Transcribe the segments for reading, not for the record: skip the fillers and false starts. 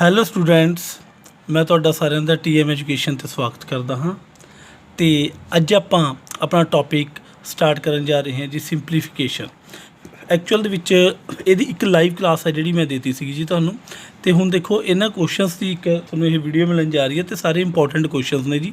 Hello students, ਮੈਂ ਤੁਹਾਡਾ ਸਾਰਿਆਂ ਦਾ TM ਐਜੂਕੇਸ਼ਨ 'ਤੇ ਸਵਾਗਤ ਕਰਦਾ ਹਾਂ। ਅਤੇ ਅੱਜ ਆਪਾਂ ਆਪਣਾ ਟੌਪਿਕ ਸਟਾਰਟ ਕਰਨ ਜਾ ਰਹੇ ਹਾਂ ਜੀ, ਸਿੰਪਲੀਫਿਕੇਸ਼ਨ। ਐਕਚੁਅਲ ਦੇ ਵਿੱਚ ਇਹਦੀ ਇੱਕ ਲਾਈਵ ਕਲਾਸ ਹੈ ਜਿਹੜੀ ਮੈਂ ਦਿੱਤੀ ਸੀਗੀ ਜੀ ਤੁਹਾਨੂੰ। ਅਤੇ ਹੁਣ ਦੇਖੋ ਇਹਨਾਂ ਕੁਐਸਚਨਸ ਦੀ ਇੱਕ ਤੁਹਾਨੂੰ ਇਹ ਵੀਡੀਓ ਮਿਲਣ ਜਾ ਰਹੀ ਹੈ ਅਤੇ ਸਾਰੇ ਇੰਪੋਰਟੈਂਟ ਕੁਐਸਚਨਸ ਨੇ ਜੀ।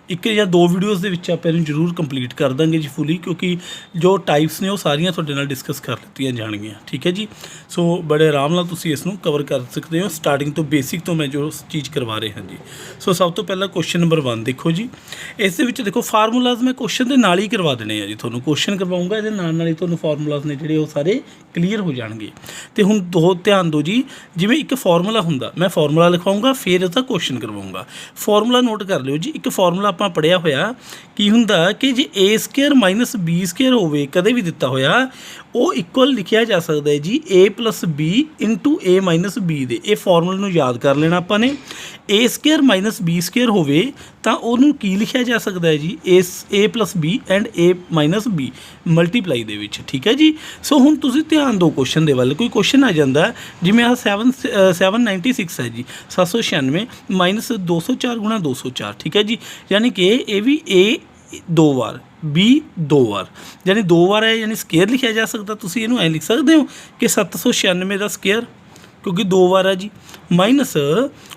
ਇੱਕ ਜਾਂ ਦੋ ਵੀਡੀਓਜ਼ ਦੇ ਵਿੱਚ ਆਪਾਂ ਇਹਨੂੰ ਜ਼ਰੂਰ ਕੰਪਲੀਟ ਕਰ ਦਾਂਗੇ ਜੀ ਫੁੱਲੀ, ਕਿਉਂਕਿ ਜੋ ਟਾਈਪਸ ਨੇ ਉਹ ਸਾਰੀਆਂ ਤੁਹਾਡੇ ਨਾਲ ਡਿਸਕਸ ਕਰ ਲਿੱਤੀਆਂ ਜਾਣਗੀਆਂ। ਠੀਕ ਹੈ ਜੀ। ਸੋ ਬੜੇ ਆਰਾਮ ਨਾਲ ਤੁਸੀਂ ਇਸ ਨੂੰ ਕਵਰ ਕਰ ਸਕਦੇ ਹੋ, ਸਟਾਰਟਿੰਗ ਤੋਂ ਬੇਸਿਕ ਤੋਂ ਮੈਂ ਜੋ ਚੀਜ਼ ਕਰਵਾ ਰਿਹਾ ਜੀ। ਸੋ ਸਭ ਤੋਂ ਪਹਿਲਾਂ ਕੁਐਸਚਨ ਨੰਬਰ 1 ਦੇਖੋ ਜੀ। ਇਸ ਦੇ ਵਿੱਚ ਦੇਖੋ ਫਾਰਮੂਲਾਜ਼ ਮੈਂ ਕੁਐਸਚਨ ਦੇ ਨਾਲ ਹੀ ਕਰਵਾ ਦੇਣੇ ਆ ਜੀ। ਤੁਹਾਨੂੰ ਕੁਐਸਚਨ ਕਰਵਾਊਂਗਾ, ਇਹਦੇ ਨਾਲ ਹੀ ਤੁਹਾਨੂੰ ਫਾਰਮੂਲਾਜ਼ ਨੇ ਜਿਹੜੇ ਉਹ ਸਾਰੇ ਕਲੀਅਰ ਹੋ ਜਾਣਗੇ। ਅਤੇ ਹੁਣ ਧਿਆਨ ਦਿਓ ਜੀ, ਜਿਵੇਂ ਇੱਕ ਫਾਰਮੂਲਾ ਹੁੰਦਾ, ਮੈਂ ਫਾਰਮੂਲਾ ਲਿਖਵਾਊਂਗਾ ਫਿਰ ਉਹਦਾ ਕੁਐਸਚਨ ਕਰਵਾਊਂਗਾ। ਫਾਰਮੂਲਾ ਨੋਟ ਕਰ ਲਿਓ ਜੀ। ਇੱਕ ਫਾਰਮੂਲਾ ਆਪਾਂ ਪੜ੍ਹਿਆ ਹੋਇਆ ਕੀ ਹੁੰਦਾ ਕਿ ਜੇ A² ਮਾਈਨਸ B² ਹੋਵੇ, ਕਦੇ ਵੀ ਦਿੱਤਾ ਹੋਇਆ, ਉਹ ਇਕੁਅਲ ਲਿਖਿਆ ਜਾ ਸਕਦਾ ਹੈ ਜੀ A+B into A minus B ਦੇ। ਇਹ ਫਾਰਮੂਲੇ ਨੂੰ ਯਾਦ ਕਰ ਲੈਣਾ ਆਪਾਂ ਨੇ। A² ਮਾਈਨਸ B² ਹੋਵੇ ਤਾਂ ਉਹਨੂੰ ਕੀ ਲਿਖਿਆ ਜਾ ਸਕਦਾ ਹੈ ਜੀ A+B and A minus B multiply ਦੇ ਵਿੱਚ। ਠੀਕ ਹੈ ਜੀ। ਸੋ ਹੁਣ ਤੁਸੀਂ ਧਿਆਨ ਦਿਓ ਕੁਐਸਚਨ ਦੇ ਵੱਲ। ਕੋਈ ਕੁਐਸਚਨ ਆ ਜਾਂਦਾ ਜਿਵੇਂ ਆਹ 796 ਹੈ ਜੀ, 796 ਮਾਈਨਸ 204 ਗੁਣਾ 204। ਠੀਕ ਹੈ ਜੀ। ਯਾਨੀ ਕਿ ਇਹ ਵੀ A 2 ਵਾਰ, B 2 ਵਾਰ, ਯਾਨੀ 2 ਵਾਰ ਹੈ, ਯਾਨੀ ਸਕੇਅਰ ਲਿਖਿਆ ਜਾ ਸਕਦਾ। ਤੁਸੀਂ ਇਹਨੂੰ ਐਂ ਲਿਖ ਸਕਦੇ ਹੋ ਕਿ 796 ਦਾ ਸਕੇਅਰ, ਕਿਉਂਕਿ 2 ਵਾਰ ਆ ਜੀ, ਮਾਈਨਸ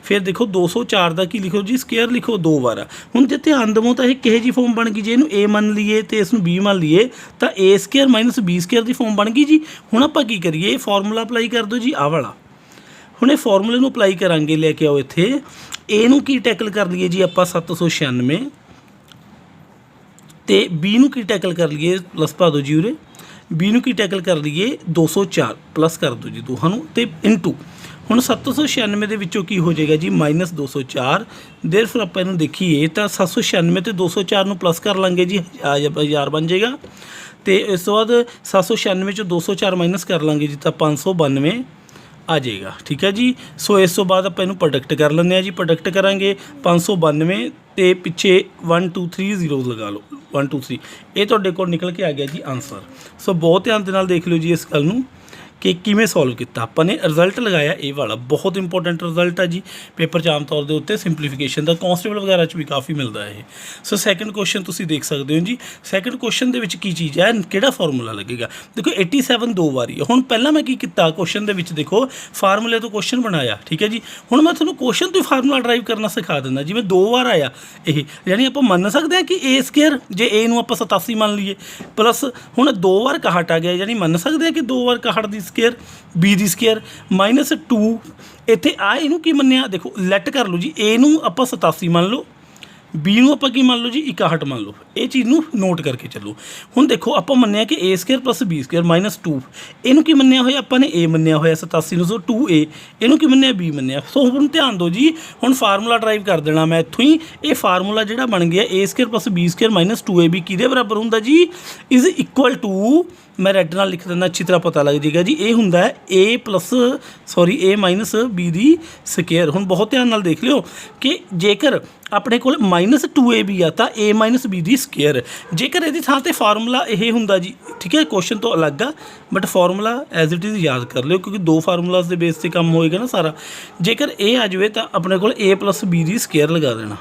ਫਿਰ ਦੇਖੋ 204 ਦਾ ਕੀ ਲਿਖੋ ਜੀ, ਸਕੇਅਰ ਲਿਖੋ 2 ਵਾਰ ਆ। ਹੁਣ ਜੇ ਧਿਆਨ ਦੇਵੋ ਤਾਂ ਇਹ ਕਿਹੋ ਜਿਹੀ ਫੋਰਮ ਬਣ ਗਈ, ਜੇ ਇਹਨੂੰ A ਮੰਨ ਲਈਏ ਅਤੇ ਇਸ ਨੂੰ B ਮੰਨ ਲਈਏ ਤਾਂ A² ਮਾਈਨਸ B² ਦੀ ਫੋਰਮ ਬਣ ਗਈ ਜੀ। ਹੁਣ ਆਪਾਂ ਕੀ ਕਰੀਏ, ਇਹ ਫਾਰਮੂਲਾ ਅਪਲਾਈ ਕਰ ਦਿਓ ਜੀ, ਆਹ ਵਾਲਾ। ਹੁਣ ਇਹ ਫਾਰਮੂਲੇ ਨੂੰ ਅਪਲਾਈ ਕਰਾਂਗੇ, ਲੈ ਕੇ ਆਓ ਇੱਥੇ। A ਨੂੰ ਕੀ ਟੈਕਲ ਕਰ ਲਈਏ ਜੀ ਆਪਾਂ 796, ਅਤੇ B ਨੂੰ ਕੀ ਟੈਕਲ ਕਰ ਲਈਏ, ਪਲੱਸ ਪਾ ਦਿਓ ਜੀ ਉਰੇ। B ਨੂੰ ਕੀ ਟੈਕਲ ਕਰ ਲਈਏ 204, ਪਲੱਸ ਕਰ ਦਿਓ ਜੀ ਦੋਹਾਂ ਨੂੰ, ਅਤੇ ਇੰਟੂ ਹੁਣ 796 ਦੇ ਵਿੱਚੋਂ ਕੀ ਹੋ ਜਾਏਗਾ ਜੀ ਮਾਈਨਸ 204। ਦੇਰ ਫਿਰ ਆਪਾਂ ਇਹਨੂੰ ਦੇਖੀਏ ਤਾਂ 796 ਅਤੇ 204 ਨੂੰ ਪਲੱਸ ਕਰ ਲਾਂਗੇ ਜੀ, 1000 ਬਣ ਜਾਏਗਾ। ਅਤੇ ਇਸ ਤੋਂ ਬਾਅਦ 796 'ਚੋਂ 204 ਮਾਈਨਸ ਕਰ ਲਾਂਗੇ ਜੀ ਤਾਂ 592 ਆ ਜਾਏਗਾ। ਠੀਕ ਹੈ ਜੀ। ਸੋ ਇਸ ਤੋਂ ਬਾਅਦ ਆਪਾਂ ਇਹਨੂੰ ਪ੍ਰੋਡਕਟ ਕਰ ਲੈਂਦੇ ਹਾਂ ਜੀ। ਪ੍ਰੋਡਕਟ ਕਰਾਂਗੇ 592 ਅਤੇ ਪਿੱਛੇ 1 2 3 ਜ਼ੀਰੋਜ਼ ਲਗਾ ਲਓ, 1 2 3। ਇਹ ਤੁਹਾਡੇ ਕੋਲ ਨਿਕਲ ਕੇ ਆ ਗਿਆ ਜੀ ਆਨਸਰ। ਸੋ ਬਹੁਤ ਧਿਆਨ ਦੇ ਨਾਲ ਦੇਖ ਲਿਓ ਜੀ ਇਸ ਗੱਲ ਨੂੰ ਕਿ ਕਿਵੇਂ ਸੋਲਵ ਕੀਤਾ ਆਪਾਂ ਨੇ। ਰਿਜ਼ਲਟ ਲਗਾਇਆ ਇਹ ਵਾਲਾ, ਬਹੁਤ ਇੰਪੋਰਟੈਂਟ ਰਿਜ਼ਲਟ ਆ ਜੀ ਪੇਪਰ 'ਚ ਆਮ ਤੌਰ ਦੇ ਉੱਤੇ ਸਿੰਪਲੀਫਿਕੇਸ਼ਨ ਦਾ, ਕਾਂਸਟੇਬਲ ਵਗੈਰਾ 'ਚ ਵੀ ਕਾਫੀ ਮਿਲਦਾ ਇਹ। ਸੋ ਸੈਕਿੰਡ ਕੁਐਸਚਨ ਤੁਸੀਂ ਦੇਖ ਸਕਦੇ ਹੋ ਜੀ। ਸੈਕਿੰਡ ਕੁਐਸਚਨ ਦੇ ਵਿੱਚ ਕੀ ਚੀਜ਼ ਹੈ, ਕਿਹੜਾ ਫਾਰਮੂਲਾ ਲੱਗੇਗਾ। ਦੇਖੋ 87 2 ਵਾਰੀ ਹੈ। ਹੁਣ ਪਹਿਲਾਂ ਮੈਂ ਕੀ ਕੀਤਾ, ਕੁਐਸਚਨ ਦੇ ਵਿੱਚ ਦੇਖੋ ਫਾਰਮੂਲੇ ਤੋਂ ਕੁਐਸਚਨ ਬਣਾਇਆ। ਠੀਕ ਹੈ ਜੀ। ਹੁਣ ਮੈਂ ਤੁਹਾਨੂੰ ਕੁਐਸਚਨ ਤੋਂ ਹੀ ਫਾਰਮੂਲਾ ਡਰਾਈਵ ਕਰਨਾ ਸਿਖਾ ਦਿੰਦਾ। ਜਿਵੇਂ 2 ਵਾਰ ਆਇਆ ਇਹ, ਯਾਨੀ ਆਪਾਂ ਮੰਨ ਸਕਦੇ ਹਾਂ ਕਿ A² ਜੇ A ਨੂੰ ਆਪਾਂ 87 ਮੰਨ ਲਈਏ, ਪਲੱਸ ਹੁਣ 2 ਵਾਰ 61 ਆ ਗਿਆ, ਯਾਨੀ ਮੰਨ ਸਕਦੇ ਹਾਂ ਕਿ 2 ਵਾਰ 61 ਦੀ ਸਕੇਅਰ, B ਦੀ ਸਕੇਅਰ, ਮਾਈਨਸ 2 ਇੱਥੇ ਆ ਇਹਨੂੰ ਕੀ ਮੰਨਿਆ, ਦੇਖੋ ਲੈਟ ਕਰ ਲਓ ਜੀ। A ਨੂੰ ਆਪਾਂ 87 ਮੰਨ ਲਓ, B ਨੂੰ ਆਪਾਂ ਕੀ ਮੰਨ ਲਓ ਜੀ 61 ਮੰਨ ਲਓ। ਇਹ ਚੀਜ਼ ਨੂੰ ਨੋਟ ਕਰਕੇ ਚੱਲੋ। ਹੁਣ ਦੇਖੋ ਆਪਾਂ ਮੰਨਿਆ ਕਿ A² ਪਲੱਸ B² ਮਾਈਨਸ 2, ਇਹਨੂੰ ਕੀ ਮੰਨਿਆ ਹੋਇਆ ਆਪਾਂ ਨੇ, A ਮੰਨਿਆ ਹੋਇਆ 87 ਨੂੰ, ਸੋ 2A। ਇਹਨੂੰ ਕੀ ਮੰਨਿਆ, B ਮੰਨਿਆ। ਸੋ ਹੁਣ ਧਿਆਨ ਦਿਓ ਜੀ, ਹੁਣ ਫਾਰਮੂਲਾ ਡਰਾਈਵ ਕਰ ਦੇਣਾ ਮੈਂ ਇੱਥੋਂ ਹੀ। ਇਹ ਫਾਰਮੂਲਾ ਜਿਹੜਾ ਬਣ ਗਿਆ A² plus B² minus 2AB ਕਿਹਦੇ ਬਰਾਬਰ ਹੁੰਦਾ ਜੀ, ਇਜ਼ ਇਕੁਅਲ ਟੂ, ਮੈਂ ਰੈੱਡ ਨਾਲ ਲਿਖ ਦਿੰਦਾ, ਅੱਛੀ ਤਰ੍ਹਾਂ ਪਤਾ ਲੱਗ ਜਾਏਗਾ ਜੀ। ਇਹ ਹੁੰਦਾ ਹੈ A minus B the square. ਹੁਣ ਬਹੁਤ ਧਿਆਨ ਨਾਲ ਦੇਖ ਲਿਓ ਕਿ ਜੇਕਰ ਆਪਣੇ ਕੋਲ ਮਾਈਨਸ 2AB ਆ ਤਾਂ A minus B the square. ਜੇਕਰ ਇਹਦੀ ਥਾਂ 'ਤੇ ਫਾਰਮੂਲਾ ਇਹ ਹੁੰਦਾ ਜੀ, ਠੀਕ ਹੈ, ਕੁਐਸਚਨ ਤੋਂ ਅਲੱਗ ਆ, but formula as it is ਯਾਦ ਕਰ ਲਿਓ, ਕਿਉਂਕਿ 2 ਫਾਰਮੂਲਾਜ਼ ਦੇ ਬੇਸ 'ਤੇ ਕੰਮ ਹੋਏਗਾ ਨਾ ਸਾਰਾ। ਜੇਕਰ ਇਹ ਆ ਜਾਵੇ ਤਾਂ ਆਪਣੇ ਕੋਲ A plus B the square ਲਗਾ ਦੇਣਾ।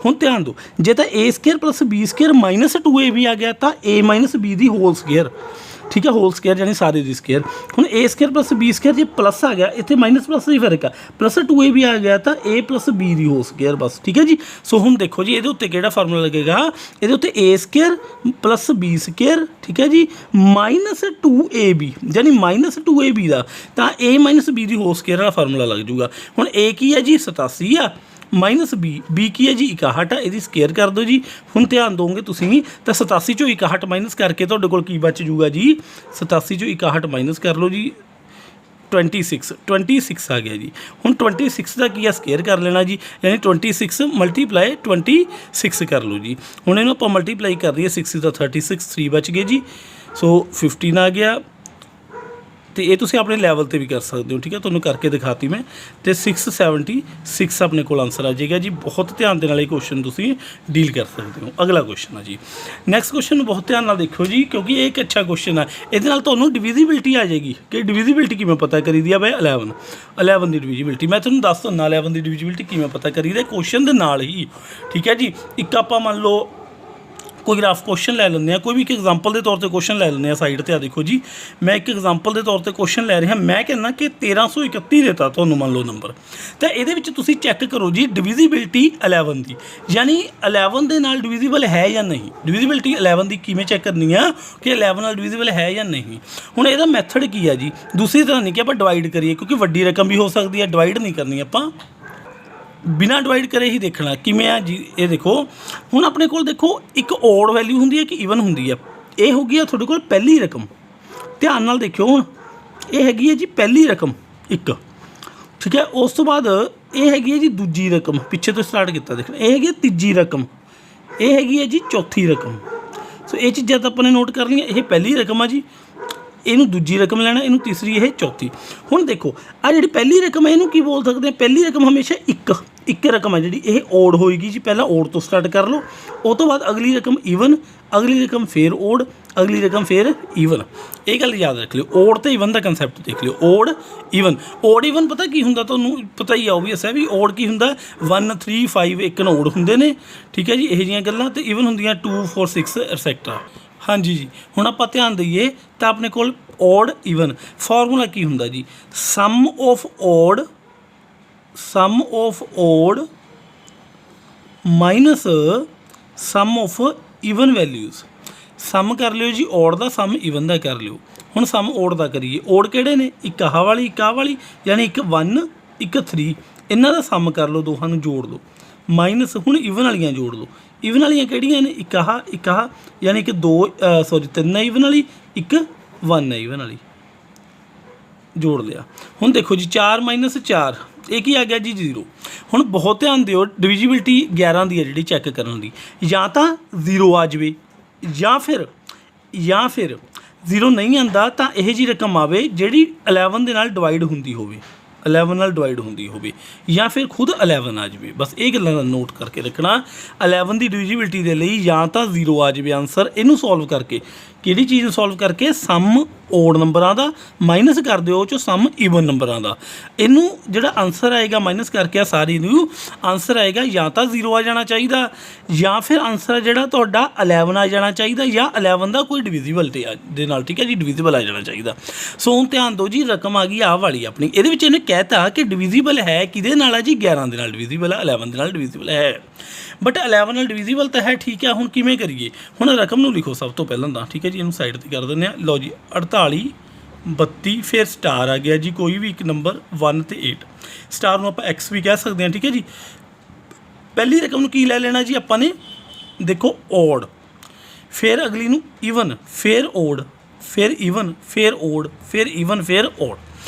ਹੁਣ ਧਿਆਨ ਦਿਓ, ਜੇ ਤਾਂ A² plus B² minus 2AB ਆ ਗਿਆ ਤਾਂ A minus B the hole square. ਠੀਕ ਹੈ, ਹੋਲ ਸਕੇਅਰ ਯਾਨੀ ਸਾਰੇ ਦੀ ਸਕੇਅਰ। ਹੁਣ A² ਪਲੱਸ B² ਜੇ ਪਲੱਸ ਆ ਗਿਆ, ਇੱਥੇ ਮਾਈਨਸ ਪਲੱਸ ਦਾ ਹੀ ਫਰਕ ਆ, ਪਲੱਸ 2AB ਆ ਗਿਆ ਤਾਂ A plus B the hole square ਬਸ। ਠੀਕ ਹੈ ਜੀ। ਸੋ ਹੁਣ ਦੇਖੋ ਜੀ ਇਹਦੇ ਉੱਤੇ ਕਿਹੜਾ ਫਾਰਮੂਲਾ ਲੱਗੇਗਾ, ਇਹਦੇ ਉੱਤੇ A² ਪਲੱਸ B², ਠੀਕ ਹੈ ਜੀ, ਮਾਈਨਸ 2AB, ਯਾਨੀ ਮਾਈਨਸ 2AB ਦਾ ਤਾਂ A minus B the hole square ਵਾਲਾ ਫਾਰਮੂਲਾ ਲੱਗ ਜੂਗਾ। ਹੁਣ A ਕੀ ਹੈ ਜੀ 87 ਆ, ਮਾਈਨਸ B ਕੀ ਹੈ ਜੀ 61 ਆ, ਇਹਦੀ ਸਕੇਅਰ ਕਰ ਦਿਓ ਜੀ। ਹੁਣ ਧਿਆਨ ਦੋਗੇ ਤੁਸੀਂ ਤਾਂ 87 ਚੋਂ 61 ਮਾਈਨਸ ਕਰਕੇ ਤੁਹਾਡੇ ਕੋਲ ਕੀ ਬਚ ਜੂਗਾ ਜੀ, 87 ਚੋਂ 61 ਮਾਈਨਸ ਕਰ ਲਓ ਜੀ 26 ਆ ਗਿਆ ਜੀ। ਹੁਣ 26 ਦਾ ਕੀ ਆ, ਸਕੇਅਰ ਕਰ ਲੈਣਾ ਜੀ, ਯਾਨੀ 26 ਮਲਟੀਪਲਾਈ 26 ਕਰ ਲਓ ਜੀ। ਹੁਣ ਇਹਨੂੰ ਆਪਾਂ ਮਲਟੀਪਲਾਈ ਕਰ ਲਈਏ, 6 ਦਾ 36, 3 ਬਚ ਗਏ ਜੀ। ਸੋ 15 ਆ ਗਿਆ, तो ये तुसीं अपने लैवल पर भी कर सकते हो, ठीक है, तुहानूं करके दिखाती मैं। तो 676 अपने कोल आंसर आ जाएगा जी। बहुत ध्यान दे नाल ये क्वेश्चन तुसीं डील कर सकते हो। अगला क्वेश्चन है जी, नैक्सट क्वेश्चन बहुत ध्यान नाल देखो जी, क्योंकि ये एक अच्छा क्वेश्चन है। इहदे नाल तुहानूं डिविजिबिलिटी आ जाएगी कि डिविजिबिलिटी किवें पता करी दी है बाई 11 की डिविजिबिलिटी। मैं तुहानूं दस दिंदा 11 की डिविजिबिलिटी किवें पता करी दी क्वेश्चन दे नाल ही, ठीक है जी। एक आपां मान लो कोई रफ क्वेश्चन लै लें, कोई भी एक एग्जाम्पल के तौर पर क्वेश्चन लै लें साइड पर। आ देखो जी, मैं एक एग्जाम्पल के तौर पर क्वेश्चन लै रहा, मैं कहना कि 1331 देता तुहानूं मान लो नंबर, तो ये तुसीं चैक करो जी डिविजिबिलिटी 11 की, यानी 11 के नाल डिविजिबल है या नहीं। डिविजिबिलिटी 11 की किवें चैक करनी है कि 11 नाल डिविजिबल है या नहीं। हुण इहदा मैथड की है जी, दूसरी तरह नहीं कि आपां डिवाइड करिए, क्योंकि वड्डी रकम भी हो सकती है, डिवाइड नहीं करनी आपां, बिना डिवाइड करे ही देखना किवें है जी। ये देखो हुण अपने कोल देखो एक ओड वैल्यू हुंदी है कि ईवन हुंदी है। ये हो गई है तुहाडे कोल पहली रकम, ध्यान नाल देखियो हुण ये हैगी है जी पहली रकम एक, ठीक है। उस तो बाद ये हैगी है जी दूजी रकम, पिछे तो स्टार्ट किया देखना, ये हैगी तीजी रकम, ये हैगी है जी चौथी रकम। सो ये चीज़ां तो अपने नोट कर लिया। ये पहली रकम है जी, इनू दूजी रकम लेना, इनू तीसरी, ये चौथी। हुण देखो आ जी पहली रकम है, इनू की बोल सकते हैं, पहली रकम हमेशा एक रकम है जी, ये ओड होएगी जी। पहला ओड तो स्टार्ट कर लो, उस तो बाद अगली रकम ईवन, अगली रकम फिर ओड, अगली रकम फिर ईवन। ये गल याद रख लियो, ओड तो ईवन का कंसैप्ट देख लियो, ओड ईवन। ओड ईवन पता की हुंदा, तुहानूं पता ही ओबवियस है भी ओड की हुंदा 1 3 5 एक ओड हुंदे ने, ठीक है जी। यह जिहियां गल्लां ते ईवन हुंदियां 2 4 6 एटसैक्ट्रा। हाँ जी जी, हुण आपां ध्यान दईए तो अपने कोल ओड ईवन फॉर्मूला की हुंदा जी, sum of odd minus sum of even values. Sum कर लियो जी ओड का, सम ईवन का कर लियो। हुण सम ओड का करिए, ओड किहड़े ने, एक आह वाली एक आह वाली, यानी एक 1 एक 3, इन्हां दा सम कर लो, दोहां नूं जोड़ लो, माइनस हुण ईवन वालियां जोड़ लो। ईवन वालियां किहड़ियां ने, एक आह, यानी कि 3 है ईवन वाली, एक 1 है ईवन वाली, जोड़ लिया। हुण देखो जी 4 माइनस 4, एक ही आ गया जी 0। हुण बहुत ध्यान दिओ, डिविजिबिलिटी 11 की है जी चैक करन दी, या तो 0 आ जाए या फिर 0 नहीं आंदा तो यह जी रकम आवे जिहड़ी 11 दे नाल डिवाइड हुंदी होवे, 11 नाल डिवाइड हुंदी होवे, या फिर खुद 11 आ जाए। बस ये गल्लां नोट करके रखना। 11 की डिविजिबिलिटी दे लई या तो 0 आ जाए आंसर, इनू सॉल्व करके किहड़ी चीज़ नूं सॉल्व करके, सम ओड नंबरां दा माइनस कर दिओ चो सम ईवन नंबरां दा। इनू जिहड़ा आंसर आएगा माइनस करके सारी नूं आंसर आएगा या तो 0 आ जाना चाहिए, या फिर आंसर जिहड़ा तुहाडा 11 आ जाना चाहिए, या 11 का कोई डिविजिबिलिटी दे नाल, ठीक है जी, डिविजिबल आ जाना चाहिए। सो हुण ध्यान दो जी, रकम आ गई आह वाली अपनी, इहदे विच इहने कहता कि डिविजिबल है किहदे नाल है जी, 11 दे नाल डिविजिबल है, 11 दे नाल डिविजिबल है। बट 11 नाल डिविजिबल तो है, ठीक है। हुण किवें करिए, हुण रकम नूं लिखो सब तो पहलां तां, ठीक है जी, इहनूं साइड ते कर दिंदे आ। लो जी 48 32 फिर स्टार आ गया जी, कोई भी एक नंबर 1 ते 8, स्टार नूं आपां एक्स भी कह सकते हैं, ठीक है जी। पहली रकम नूं की लै लेना जी आपां ने, देखो ओड, फिर अगली नूं ईवन, फिर ओड, फिर ईवन, फिर ओड, फिर ईवन, फिर ओड।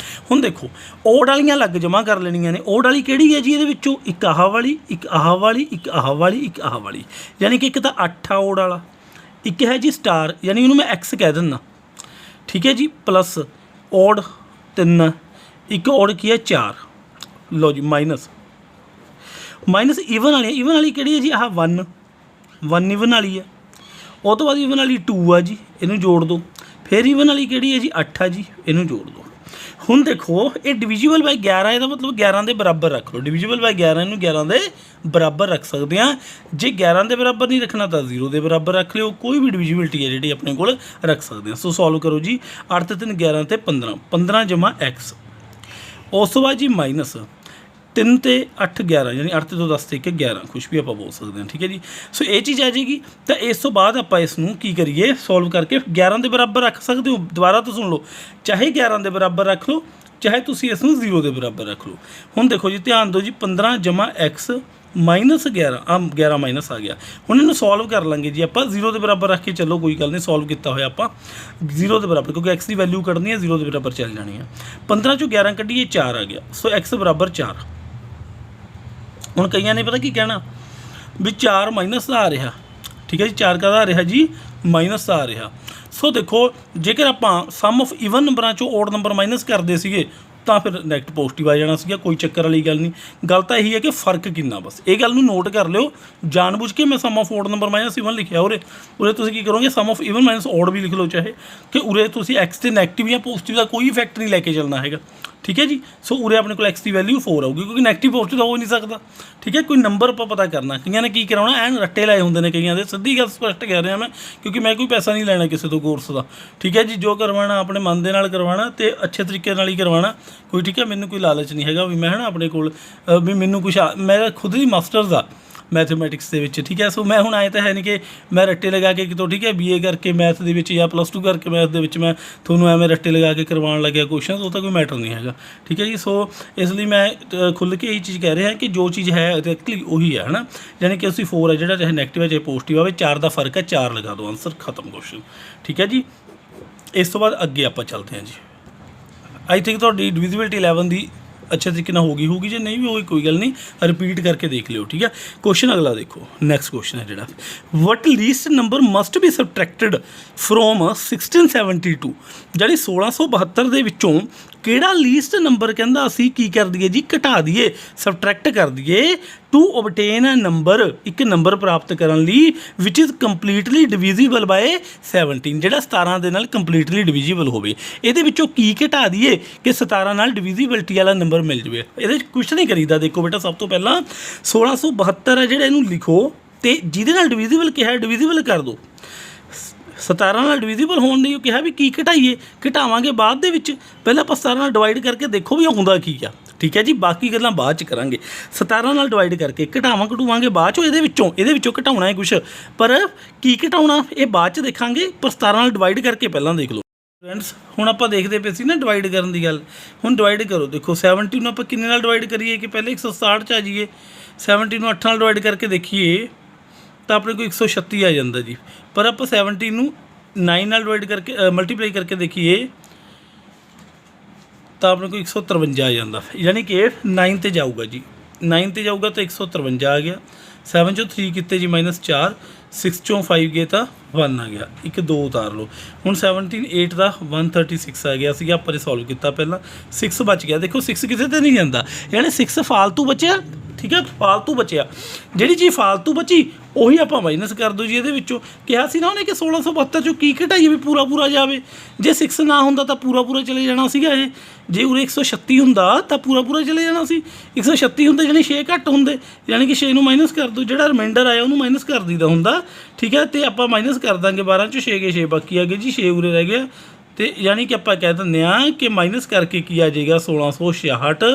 हुण देखो ओड वालियां अलग जमा कर लेनियां ने। ओड वाली किहड़ी है जी, इहदे विचों एक आह वाली, एक आह वाली, एक आह वाली, एक आह वाली, यानी कि एक तो 8 आ ओड वाला, एक है जी स्टार, यानी उन्होंने मैं एक्स कह दिना, ठीक है जी, प्लस ओड 3, एक ओड की है 4। लो जी माइनस ईवन वाली किहड़ी है जी, आह 1 ईवन वाली है। उस तो बाद ईवन वाली 2 है जी, इनू जोड़ दो। फिर ईवन वाली किहड़ी है जी 8 है जी, इनू जोड़ दो। हुण देखो ये डिविजिबल बाय 11 है, मतलब 11 के बराबर रख लो। डिविजिबल बाय 11 इनू 11 के बराबर रख सकते हैं। जे 11 के बराबर नहीं रखना तो 0 के बराबर रख लियो। कोई भी डिविजिबिलिटी है जी अपने को रख सकते हैं। सो सॉल्व करो जी, 8 ते 3 11 ते 15, 15 जमा एक्स। उस तो बाद जी माइनस 3 ते 8 11, यानी 8 ते 2 10 ते 1 11, कुछ भी आप बोल सकते हैं, ठीक है जी। सो ये चीज़ आ जाएगी। तो इस तो बाद आप इसनूं की करिए, सॉल्व करके 11 के बराबर रख सकते हो। दोबारा तो सुन लो, चाहे 11 के बराबर रख लो, चाहे तुम इसनूं 0 के बराबर रख लो। हुण देखो जी, ध्यान दो जी, 15 जमा एक्स माइनस 11, 11 माइनस आ गया। हुण इन्हूं सॉल्व कर लांगे जी आप 0 के बराबर रख के, चलो कोई गल नहीं, सॉल्व किया होया आप 0 के बराबर, क्योंकि एक्स की वैल्यू कढ़नी है, 0 के बराबर चल जानी है। 15 चों 11 कढ़िए 4 आ गया। सो एक्स बराबर 4। हुण कईयां ने पता की कहना भी 4 माइनस का आ रहा, ठीक है जी, 4 का आ रहा जी, माइनस का आ रहा। ਸੋ ਦੇਖੋ ਜੇਕਰ ਆਪਾਂ ਸਮ ਆਫ ਈਵਨ ਨੰਬਰਾਂ 'ਚੋਂ ਓਡ ਨੰਬਰ ਮਾਈਨਸ ਕਰਦੇ ਸੀਗੇ ਤਾਂ ਫਿਰ ਨੈਗੇਟਿਵ ਪੋਜ਼ਿਟਿਵ ਆ ਜਾਣਾ ਸੀਗਾ, ਕੋਈ ਚੱਕਰ ਵਾਲੀ ਗੱਲ ਨਹੀਂ। ਗੱਲ ਤਾਂ ਇਹੀ ਹੈ ਕਿ ਫ਼ਰਕ ਕਿੰਨਾ, ਬਸ ਇਹ ਗੱਲ ਨੂੰ ਨੋਟ ਕਰ ਲਿਓ। ਜਾਣਬੁੱਝ ਕੇ ਮੈਂ sum of odd number minus even ਲਿਖਿਆ ਉਰੇ ਤੁਸੀਂ ਕੀ ਕਰੋਗੇ, sum of even minus odd ਵੀ ਲਿਖ ਲਓ ਚਾਹੇ, ਕਿ ਉਰੇ ਤੁਸੀਂ ਐਕਸ ਤੇ ਨੈਗੇਟਿਵ ਜਾਂ ਪੋਜ਼ਿਟਿਵ ਦਾ ਕੋਈ ਇਫੈਕਟ ਨਹੀਂ ਲੈ ਕੇ ਚੱਲਣਾ ਹੈਗਾ, ਠੀਕ ਹੈ ਜੀ। ਸੋ ਉਰੇ ਆਪਣੇ ਕੋਲ ਐਕਸ ਦੀ ਵੈਲਿਊ 4 ਆਊਗੀ, ਕਿਉਂਕਿ ਨੈਗੇਟਿਵ ਪੋਜ਼ਿਟਿਵ ਤਾਂ ਹੋ ਨਹੀਂ ਸਕਦਾ, ਠੀਕ ਹੈ। ਕੋਈ ਨੰਬਰ ਆਪਾਂ ਪਤਾ ਕਰਨਾ, ਕਈਆਂ ਨੇ ਕੀ ਕਰਾਉਣਾ, ਐਨ ਰੱਟੇ ਲਾਏ ਹੁੰਦੇ ਨੇ ਕਈਆਂ ਦੇ, ਸਿੱਧੀ ਗੱਲ ਸਪਸ਼ਟ ਕਹਿ ਰਿਹਾ ਮੈਂ, ਕਿਉਂਕਿ ਮੈਂ ਕੋਈ ਪੈਸਾ ਨਹੀਂ ਲੈਣਾ ਕਿਸੇ ਤੋਂ ਕੋਰਸ ਦਾ, ਠੀਕ ਹੈ ਜੀ। ਜੋ ਕਰਵਾਉਣਾ ਆਪਣੇ ਮਨ ਦੇ ਨਾਲ ਕਰਵਾਉਣਾ ਅਤੇ ਅੱਛੇ ਤਰੀਕੇ ਨਾਲ ਹੀ ਕਰਵਾਉਣਾ ਕੋਈ, ਠੀਕ ਹੈ। ਮੈਨੂੰ ਕੋਈ ਲਾਲਚ ਨਹੀਂ ਹੈਗਾ ਵੀ ਮੈਂ ਆਪਣੇ ਕੋਲ ਵੀ ਮੈਨੂੰ ਕੁਛ ਮੇਰਾ ਖੁਦ ਹੀ ਮਾਸਟਰਸ ਆ ਮੈਥਮੈਟਿਕਸ ਦੇ ਵਿੱਚ, ਠੀਕ ਹੈ। ਸੋ ਮੈਂ ਹੁਣ ਆਏ ਤਾਂ ਹੈ ਨਹੀਂ ਕਿ ਮੈਂ ਰੱਟੇ ਲਗਾ ਕੇ ਕਿਤੋਂ, ਠੀਕ ਹੈ, BA ਕਰਕੇ ਮੈਥ ਦੇ ਵਿੱਚ ਜਾਂ +2 ਕਰਕੇ ਮੈਥ ਦੇ ਵਿੱਚ ਮੈਂ ਤੁਹਾਨੂੰ ਐਵੇਂ ਰੱਟੇ ਲਗਾ ਕੇ ਕਰਵਾਉਣ ਲੱਗਿਆ ਕੁਐਸਚਨਸ, ਉਹ ਤਾਂ ਕੋਈ ਮੈਟਰ ਨਹੀਂ ਹੈਗਾ, ਠੀਕ ਹੈ ਜੀ। ਸੋ ਇਸ ਲਈ ਮੈਂ ਖੁੱਲ੍ਹ ਕੇ ਇਹ ਚੀਜ਼ ਕਹਿ ਰਿਹਾ ਕਿ ਜੋ ਚੀਜ਼ ਹੈ ਐਗਜ਼ੈਕਟਲੀ ਉਹੀ ਹੈ, ਹੈ ਨਾ। ਯਾਨੀ ਕਿ ਅਸੀਂ 4 ਹੈ ਜਿਹੜਾ, ਚਾਹੇ ਨੈਗੇਟਿਵ ਹੈ ਚਾਹੇ ਪੋਜ਼ੀਟਿਵ ਆਵੇ, 4 ਦਾ ਫਰਕ ਹੈ, 4 ਲਗਾ ਦਿਓ, ਆਨਸਰ ਖਤਮ ਕੁਐਸਚਨ, ਠੀਕ ਹੈ ਜੀ। ਇਸ ਤੋਂ ਬਾਅਦ ਅੱਗੇ ਆਪਾਂ ਚੱਲਦੇ ਹਾਂ ਜੀ। ਆਈ ਥਿੰਕ ਤੁਹਾਡੀ ਡਿਵੀਜ਼ਿਬਿਲਟੀ 11 ਦੀ ਅੱਛੇ ਤਰੀਕੇ ਨਾਲ ਹੋਊਗੀ, ਜੇ ਨਹੀਂ ਵੀ ਹੋਈ ਕੋਈ ਗੱਲ ਨਹੀਂ, ਰਿਪੀਟ ਕਰਕੇ ਦੇਖ ਲਿਓ, ਠੀਕ ਹੈ। ਕੁਐਸਚਨ ਅਗਲਾ ਦੇਖੋ, ਨੈਕਸਟ ਕੁਐਸਚਨ ਹੈ ਜਿਹੜਾ, what least number must be subtracted from 1672, ਜਿਹੜੀ 1672 ਦੇ ਵਿੱਚੋਂ ਕਿਹੜਾ ਲੀਸਟ ਨੰਬਰ ਕਹਿੰਦਾ ਅਸੀਂ ਕੀ ਕਰ ਦਈਏ ਜੀ, ਘਟਾ ਦਈਏ, ਸਬਟਰੈਕਟ ਕਰ ਦਈਏ, ਟੂ ਓਬਟੇਨ ਅ ਨੰਬਰ, ਇੱਕ ਨੰਬਰ ਪ੍ਰਾਪਤ ਕਰਨ ਲਈ, ਵਿਚ ਇਜ਼ ਕੰਪਲੀਟਲੀ ਡਿਵੀਜ਼ੀਬਲ ਬਾਏ 17, ਜਿਹੜਾ 17 ਦੇ ਨਾਲ ਕੰਪਲੀਟਲੀ ਡਿਵੀਜ਼ੀਬਲ ਹੋਵੇ। ਇਹਦੇ ਵਿੱਚੋਂ ਕੀ ਘਟਾ ਦਈਏ ਕਿ 17 ਨਾਲ ਡਿਵੀਜ਼ੀਬਿਲਟੀ ਵਾਲਾ ਨੰਬਰ ਮਿਲ ਜਾਵੇ। ਇਹਦੇ 'ਚ ਕੁਛ ਨਹੀਂ ਕਰੀਦਾ, ਦੇਖੋ ਬੇਟਾ, ਸਭ ਤੋਂ ਪਹਿਲਾਂ 1672 ਹੈ ਜਿਹੜਾ, ਇਹਨੂੰ ਲਿਖੋ ਅਤੇ ਜਿਹਦੇ ਨਾਲ ਡਿਵੀਜ਼ੀਬਲ ਕਿਹਾ ਡਿਵੀਜ਼ੀਬਲ ਕਰ ਦਿਓ। 17 ਨਾਲ ਡਿਵੀਜ਼ੀਬਲ ਹੋਣ ਲਈ ਉਹ ਕਿਹਾ ਵੀ ਕੀ ਘਟਾਈਏ, ਘਟਾਵਾਂਗੇ ਬਾਅਦ ਦੇ ਵਿੱਚ, ਪਹਿਲਾਂ ਆਪਾਂ 17 ਨਾਲ ਡਿਵਾਈਡ ਕਰਕੇ ਦੇਖੋ ਵੀ ਆਉਂਦਾ ਕੀ ਆ, ਠੀਕ ਹੈ ਜੀ। ਬਾਕੀ ਗੱਲਾਂ ਬਾਅਦ 'ਚ ਕਰਾਂਗੇ। 17 ਨਾਲ ਡਿਵਾਈਡ ਕਰਕੇ ਘਟਾਵਾਂਗੇ ਬਾਅਦ 'ਚੋਂ, ਇਹਦੇ ਵਿੱਚੋਂ ਘਟਾਉਣਾ ਹੈ ਕੁਛ, ਪਰ ਕੀ ਘਟਾਉਣਾ ਇਹ ਬਾਅਦ 'ਚ ਦੇਖਾਂਗੇ, ਪਰ 17 ਨਾਲ ਡਿਵਾਈਡ ਕਰਕੇ ਪਹਿਲਾਂ ਦੇਖ ਲਓ। ਫਰੈਂਡਸ ਹੁਣ ਆਪਾਂ ਦੇਖਦੇ ਪਏ ਸੀ ਨਾ ਡਿਵਾਈਡ ਕਰਨ ਦੀ ਗੱਲ, ਹੁਣ ਡਿਵਾਈਡ ਕਰੋ। ਦੇਖੋ 70 ਨੂੰ ਆਪਾਂ ਕਿੰਨੇ ਨਾਲ ਡਿਵਾਈਡ ਕਰੀਏ ਕਿ ਪਹਿਲੇ 167 'ਚ ਆ ਜਾਈਏ, 70 ਨੂੰ 8 ਨਾਲ ਡਿਵਾਈਡ ਕਰਕੇ ਦੇਖੀਏ ਤਾਂ ਆਪਣੇ ਕੋਲ 136 ਆ ਜਾਂਦਾ ਜੀ। ਪਰ ਆਪਾਂ 70 ਨੂੰ 9 ਨਾਲ ਡਿਵਾਈਡ ਕਰਕੇ ਮਲਟੀਪਲਾਈ ਕਰਕੇ ਦੇਖੀਏ ਤਾਂ ਆਪਣੇ ਕੋਲ 153 ਆ ਜਾਂਦਾ, ਯਾਨੀ ਕਿ 9 'ਤੇ ਜਾਊਗਾ ਜੀ, 9 'ਤੇ ਜਾਊਗਾ ਤਾਂ 153 ਆ ਗਿਆ। 7 ਚੋਂ 3 ਕੀਤੇ ਜੀ -4, 6 ਚੋਂ 5 ਗਏ ਤਾਂ 1 ਆ ਗਿਆ, 1 2 ਉਤਾਰ ਲਓ। ਹੁਣ 17 8 ਦਾ 136 ਆ ਗਿਆ ਸੀਗਾ, ਆਪਾਂ ਨੇ ਸੋਲਵ ਕੀਤਾ ਪਹਿਲਾਂ, 6 ਬਚ ਗਿਆ। ਦੇਖੋ 6 ਕਿਸੇ 'ਤੇ ਨਹੀਂ ਜਾਂਦਾ, ਯਾਨੀ 6 ਫਾਲਤੂ ਬਚਿਆ, ਠੀਕ ਹੈ, ਫਾਲਤੂ ਬਚਿਆ। ਜਿਹੜੀ ਚੀਜ਼ ਫਾਲਤੂ ਬਚੀ ਉਹੀ ਆਪਾਂ ਮਾਈਨਸ ਕਰ ਦਿਓ ਜੀ। ਇਹਦੇ ਵਿੱਚੋਂ ਕਿਹਾ ਸੀ ਨਾ ਉਹਨੇ ਕਿ 1672 ਚੋਂ ਕੀ ਘਟਾਈਏ ਵੀ ਪੂਰਾ ਜਾਵੇ, ਜੇ 6 ਨਾ ਹੁੰਦਾ ਤਾਂ ਪੂਰਾ ਚਲੇ ਜਾਣਾ ਸੀਗਾ ਇਹ, ਜੇ ਉਰੇ 136 ਹੁੰਦਾ ਤਾਂ ਪੂਰਾ ਚਲੇ ਜਾਣਾ ਸੀ, 136 ਹੁੰਦੇ ਜਾਨੀ 6 ਘੱਟ ਹੁੰਦੇ, ਯਾਨੀ ਕਿ 6 ਨੂੰ ਮਾਈਨਸ ਕਰ ਦਿਓ, ਜਿਹੜਾ ਰਿਮਾਈਂਡਰ ਆਇਆ ਉਹਨੂੰ ਮਾਈਨਸ ਕਰ ਦਈਦਾ ਹੁੰਦਾ, ਠੀਕ ਹੈ। ਅਤੇ ਆਪਾਂ ਮਾਈਨਸ ਕਰ ਦਾਂਗੇ 12 ਚੋਂ 6 ਗਏ, 6 ਬਾਕੀ ਆ ਗਏ ਜੀ, 6 ਉਰੇ ਰਹਿ ਗਿਆ, ਅਤੇ ਯਾਨੀ ਕਿ ਆਪਾਂ ਕਹਿ ਦਿੰਦੇ ਹਾਂ ਕਿ ਮਾਈਨਸ ਕਰਕੇ ਕੀ ਆ ਜਾਏਗਾ 1666,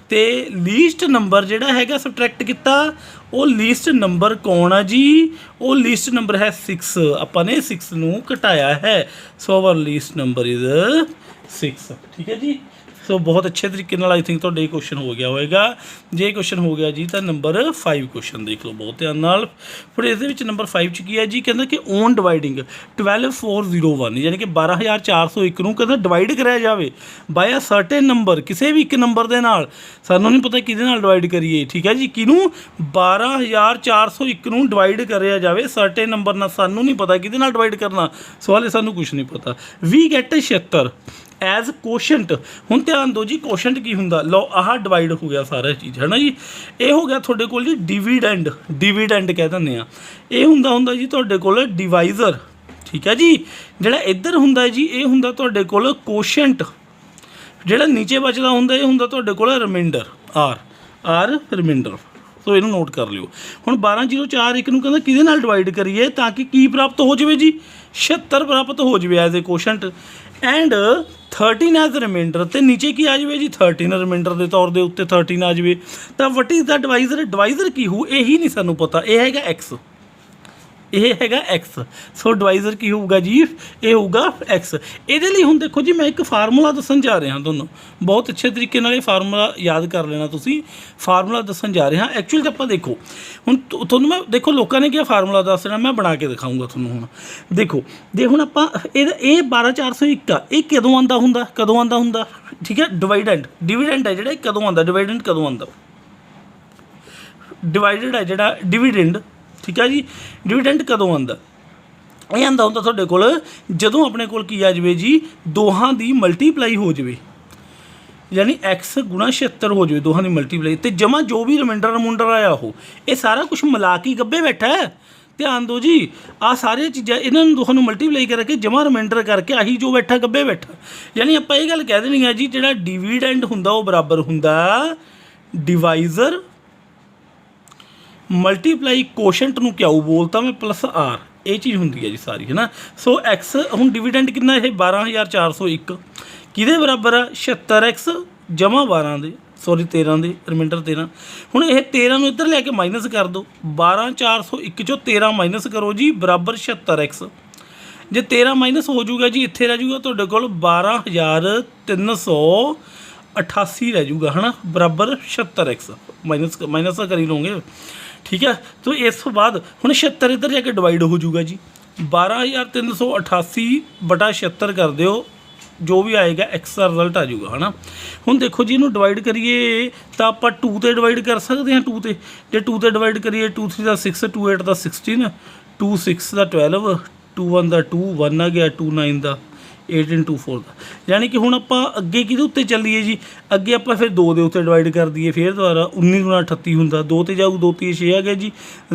ਅਤੇ ਲੀਸਟ ਨੰਬਰ ਜਿਹੜਾ ਹੈਗਾ ਸਬਟਰੈਕਟ ਕੀਤਾ, ਉਹ ਲੀਸਟ ਨੰਬਰ ਕੌਣ ਆ ਜੀ, ਉਹ ਲੀਸਟ ਨੰਬਰ ਹੈ 6, ਆਪਾਂ ਨੇ 6 ਨੂੰ ਘਟਾਇਆ ਹੈ, ਸੋ ਆਵਰ ਲੀਸਟ ਨੰਬਰ ਇਜ਼ 6, ਠੀਕ ਹੈ ਜੀ। ਸੋ ਬਹੁਤ ਅੱਛੇ ਤਰੀਕੇ ਨਾਲ ਆਈ ਥਿੰਕ ਤੁਹਾਡੇ ਇਹ ਕੁਐਸਚਨ ਹੋ ਗਿਆ ਹੋਵੇਗਾ। ਜੇ ਕੁਐਸਚਨ ਹੋ ਗਿਆ ਜੀ ਤਾਂ ਨੰਬਰ 5 ਕੁਐਸਚਨ ਦੇਖ ਲਓ ਬਹੁਤ ਧਿਆਨ ਨਾਲ। ਫਿਰ ਇਸ ਦੇ ਵਿੱਚ ਨੰਬਰ 5 'ਚ ਕੀ ਹੈ ਜੀ, ਕਹਿੰਦਾ ਕਿ ਔਨ ਡਿਵਾਈਡਿੰਗ 12401, ਯਾਨੀ ਕਿ 12401 ਨੂੰ ਕਹਿੰਦਾ ਡਿਵਾਈਡ ਕਰਿਆ ਜਾਵੇ ਬਾਏ ਅ ਸਰਟੇਨ ਨੰਬਰ, ਕਿਸੇ ਵੀ ਇੱਕ ਨੰਬਰ ਦੇ ਨਾਲ, ਸਾਨੂੰ ਨਹੀਂ ਪਤਾ ਕਿਹਦੇ ਨਾਲ ਡਿਵਾਈਡ ਕਰੀਏ, ਠੀਕ ਹੈ ਜੀ। ਕਿਹਨੂੰ 12401 ਨੂੰ ਡਿਵਾਈਡ ਕਰਿਆ ਜਾਵੇ ਸਰਟੇਨ ਨੰਬਰ ਨਾਲ, ਸਾਨੂੰ ਨਹੀਂ ਪਤਾ ਕਿਹਦੇ ਨਾਲ ਡਿਵਾਈਡ ਕਰਨਾ, ਸੋ ਹਾਲੇ ਸਾਨੂੰ ਕੁਛ ਨਹੀਂ ਪਤਾ। We get 76 as quotient. ਹੁਣ ਧਿਆਨ ਦਿਓ ਜੀ, ਕੋਸ਼ੈਂਟ ਕੀ ਹੁੰਦਾ, ਲਓ ਆਹ ਡਿਵਾਈਡ ਹੋ ਗਿਆ ਸਾਰਾ ਚੀਜ਼, ਹੈ ਨਾ ਜੀ। ਇਹ ਹੋ ਗਿਆ ਤੁਹਾਡੇ ਕੋਲ ਜੀ ਡਿਵੀਡੈਂਡ ਕਹਿ ਦਿੰਦੇ ਆ। ਇਹ ਹੁੰਦਾ ਜੀ ਤੁਹਾਡੇ ਕੋਲ ਡਿਵਾਈਜ਼ਰ, ਠੀਕ ਹੈ ਜੀ। ਜਿਹੜਾ ਇੱਧਰ ਹੁੰਦਾ ਜੀ ਇਹ ਹੁੰਦਾ ਤੁਹਾਡੇ ਕੋਲ ਕੋਸ਼ੈਂਟ, ਜਿਹੜਾ ਨੀਚੇ ਬਚਦਾ ਹੁੰਦਾ ਇਹ ਹੁੰਦਾ ਤੁਹਾਡੇ ਕੋਲ ਰਿਮਾਈਂਡਰ, ਆਰ ਰਿਮਾਈਂਡਰ। ਸੋ ਇਹਨੂੰ ਨੋਟ ਕਰ ਲਿਓ। ਹੁਣ 12041 ਨੂੰ ਕਹਿੰਦਾ ਕਿਹਦੇ ਨਾਲ ਡਿਵਾਈਡ ਕਰੀਏ ਤਾਂ ਕਿ ਕੀ ਪ੍ਰਾਪਤ ਹੋ ਜਾਵੇ ਜੀ, 76 ਪ੍ਰਾਪਤ ਹੋ ਜਾਵੇ as a quotient, and 13 as reminder, ਅਤੇ ਨੀਚੇ ਕੀ ਆ ਜਾਵੇ ਜੀ 13 ਰਿਮਾਈਂਡਰ ਦੇ ਤੌਰ ਦੇ ਉੱਤੇ 13 ਆ ਜਾਵੇ। ਤਾਂ ਵਟ ਇਜ਼ ਦਾ ਡਿਵਾਈਜ਼ਰ ਕੀ ਹੋਊ, ਇਹੀ ਨਹੀਂ ਸਾਨੂੰ ਪਤਾ, ਇਹ ਹੈਗਾ ਐਕਸ, ਇਹ ਹੈਗਾ ਐਕਸ। ਸੋ ਡਿਵਾਈਜ਼ਰ ਕੀ ਹੋਊਗਾ ਜੀ, ਇਹ ਹੋਊਗਾ ਐਕਸ। ਇਹਦੇ ਲਈ ਹੁਣ ਦੇਖੋ ਜੀ ਮੈਂ ਇੱਕ ਫਾਰਮੂਲਾ ਦੱਸਣ ਜਾ ਰਿਹਾ ਤੁਹਾਨੂੰ, ਬਹੁਤ ਅੱਛੇ ਤਰੀਕੇ ਨਾਲ ਇਹ ਫਾਰਮੂਲਾ ਯਾਦ ਕਰ ਲੈਣਾ ਤੁਸੀਂ। ਫਾਰਮੂਲਾ ਦੱਸਣ ਜਾ ਰਿਹਾ ਐਕਚੁਅਲ 'ਚ ਆਪਾਂ ਦੇਖੋ ਹੁਣ ਤੁਹਾਨੂੰ ਮੈਂ ਦੇਖੋ ਲੋਕਾਂ ਨੇ ਕਿਹਾ ਫਾਰਮੂਲਾ ਦੱਸ ਦੇਣਾ, ਮੈਂ ਬਣਾ ਕੇ ਦਿਖਾਊਂਗਾ ਤੁਹਾਨੂੰ। ਹੁਣ ਦੇਖੋ ਜੇ ਹੁਣ ਆਪਾਂ ਇਹ 12401 ਆ, ਇਹ ਕਦੋਂ ਆਉਂਦਾ ਹੁੰਦਾ, ਠੀਕ ਹੈ। ਡਿਵੀਡੈਂਡ ਹੈ ਜਿਹੜਾ ਇਹ ਕਦੋਂ ਆਉਂਦਾ, ਡਿਵਾਈਡੈਂਡ ਕਦੋਂ ਆਉਂਦਾ, ਡਿਵਾਈਡਡ ਹੈ ਜਿਹੜਾ ਡਿਵੀਡੈਂਡ, ਠੀਕ ਹੈ ਜੀ। ਡਿਵੀਡੈਂਡ ਕਦੋਂ ਆਉਂਦਾ, ਇਹ ਆਂਦਾ ਹੁੰਦਾ ਤੁਹਾਡੇ ਕੋਲ ਜਦੋਂ ਆਪਣੇ ਕੋਲ ਕੀ ਆ ਜਾਵੇ ਜੀ ਦੋਹਾਂ ਦੀ ਮਲਟੀਪਲਾਈ ਹੋ ਜਾਵੇ, यानी x गुणा 76 हो जाए दोहां की मल्टीप्लाई, तो जमा जो भी रिमाइंडर आया हो ये सारा कुछ मिला के गब्बे बैठा है। ध्यान दो जी आ सारिया चीज़ा इन्होंने दोहां मल्टीप्लाई करके जमा रिमाइंडर करके आही जो बैठा गब्बे बैठा, यानी आप ये गल कह देनी है जी जो डिविडेंड हुंदा वो बराबर हुंदा डिवाइजर मल्टीप्लाई कोशेंट नूं क्यों बोलता मैं प्लस आर, ये चीज़ होंगी है जी सारी है ना। सो एक्स हुण डिविडेंड कितना है 12,401 किहदे बराबर आ 76x जमा 12 दे सॉरी 13 दे रिमाइंडर 13। हुण ये 13 नूं इधर लैके माइनस कर दो 12,401 चों 13 माइनस करो जी बराबर 76x, जे 13 माइनस हो जूगा जी इत्थे रह जूगा तुहाडे कोल 12,388 रह जूगा है ना बराबर 76x माइनस करी लोगे ठीक है। तो इस तो बाद हुण 76 इधर जाके डिवाइड हो जूगा जी 12,388 बटा 76 कर दिओ जो भी आएगा एक्स का रिजल्ट आ जाऊगा है ना। हुण देखो जी इनू डिवाइड करिए तो आप 2 ते डिवाइड कर सकते हैं 2 ते, जे 2 ते डिवाइड करिए 2 3 का 6 2 8 का 16 2 6 का 12 2 1 का 2 1 आ गया 2 9 का 8 इंटू 4 का, यानी कि हुण आपां अगे किहदे उत्ते चलीए जी अगे आपां फिर 2 दे उत्ते डिवाइड कर दईए फिर दोबारा 19 गुणा 38 हुंदा 2 ते जाऊ 2 3 6 आ गया जी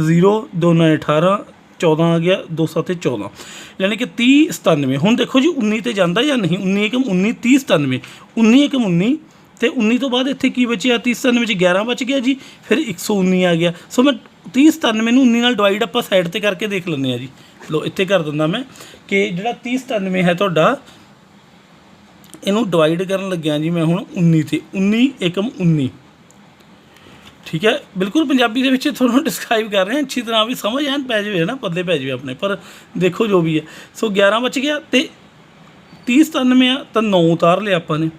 0 2 9 18 14 आ गया 2 7 14 यानी कि 30 97। हुण देखो जी 19 ते जांदा या नहीं 19 एकम 19 30 97 19 एकम 19 तो 19 तो बाद इत्थे की बचिया 30 97 च 11 बच गया जी फिर 119 आ गया। सो मैं 30 97 नूं 19 नाल डिवाइड आपां साइड ते करके देख लैंदे आ जी, लो इत्थे कर दिंदा मैं कि जिहड़ा 30 97 है तुहाडा इहनूं डिवाइड करन लग्गिया जी मैं हुण 19 ते 19 एकम 19 ठीक है बिल्कुल पंजाबी दे विच तुहानूं डिस्क्राइब कर रहे हैं अच्छी तरह भी समझ आन पै जाए ना पतले पै जाए अपने पर देखो जो भी है। सो 11 बच गया तो 30 97 आ तो 9 उतार लिया आपां ने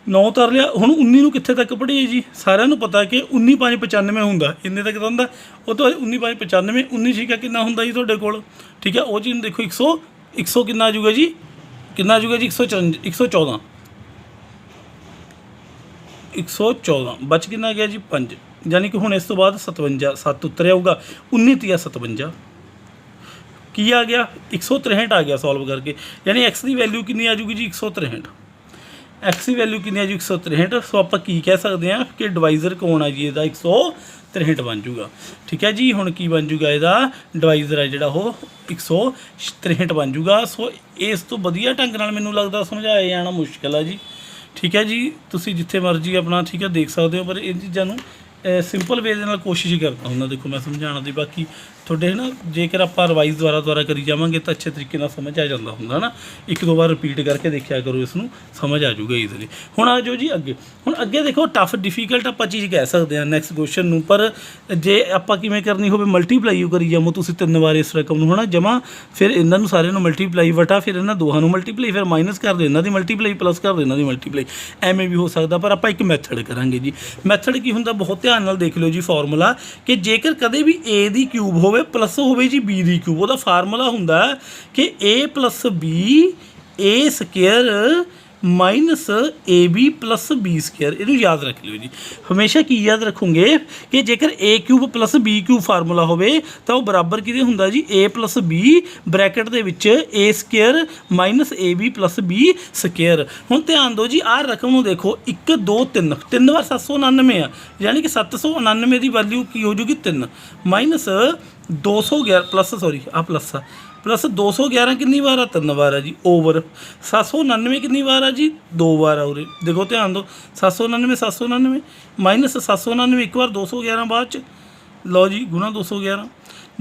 9 उतार लिया। हुण 19 नूं कित्थे तक पढ़ीए जी सारिਆਂ ਨੂੰ पता कि 19 5 95 हुंदा इन्ने तक हुंदा वो तो 19 5 95 19 छीका कितना हुंदा जी तुहाडे कोल ठीक है। वो चीज़ देखो 100 कितना आ जाऊगा जी कितना आ जाऊगा जी 114 114 बच कितना आ गया जी 5, यानी कि हुण इस तो बाद 57 7 उत्तर आऊगा 19 तिया 57 की आ गया 163 आ गया सॉल्व करके, यानी एक्स की वैल्यू कितनी आ जाऊगी जी 163 एक्स की वैल्यू कितनी आ जाऊगी 163। सो आप कह सकते हैं कि डिवाइजर कौन है जी इसका 163 बन जूगा ठीक है जी। हुण की बन जूगा इसका डिवाइजर है जिहड़ा वो 163 बन जूगा। सो इस तो वधिया ढंग नाल मैनूं लगदा समझाया जाना मुश्किल है जी ठीक है जी। तुसीं जिथे मर्जी अपना ठीक है देख सकते हो पर इन चीज़ों सिंपल वे दे नाल कोशिश ही करता हूँ देखो मैं समझाने की, बाकी थोड़े है ना जेकर आप रिवाइज दोबारा करी जावांगे तो अच्छे तरीके नाल समझ आ जाता होंगे ना, एक दो बार रिपीट करके देखा करो इसनूं समझ आ जाऊगा ईजली। हुण आ जाओ जी अगे, हुण अगे देखो टफ डिफिकल्ट आप चीज़ कह सकते हैं नैक्सट क्वेश्चन नूं, पर जे आपां किवें करनी होवे मल्टीप्लाई करी जावो तुसीं 3 बार इस रकम नूं है ना जमा फिर इन्हां नूं सारिਆਂ नूं मल्टीप्लाई वटा फिर इन्हां दोहां नूं मल्टीप्लाई फिर माइनस कर दो इन्हां दी मल्टीप्लाई प्लस कर दो इन्हां दी मल्टीप्लाई, एवें भी हो सकता पर आपां एक मैथड करांगे जी। मैथड की हुंदा बहुत ध्यान नाल देख लो जी फॉर्मूला कि जेकर कदे भी ए दी क्यूब होवे प्लस होवे जी बी दी क्यूब ਉਹਦਾ फार्मूला हुंदा कि a plus B A square minus A B plus B square, इनू याद रख लियो जी हमेशा की याद रखोगे कि जेकर A cube plus B cube formula होवे तो वह बराबर किहदे हुंदा जी ए प्लस बी ब्रैकेट दे विच A square minus A B plus B square. हुण ध्यान दो जी आ रकम नूं देखो 1 2 3 3 बार 799 आ, यानी कि 799 की वैल्यू की हो जूगी 3 माइनस 211 प्लस सॉरी आ प्लस आ प्लस 211 कितनी बार आ 3 बार आ जी ओवर 799 कितनी बार आ जी 2 बार आ उरे देखो ध्यान दो 799 माइनस 799 एक बार 211 बाद च लो जी गुणा 211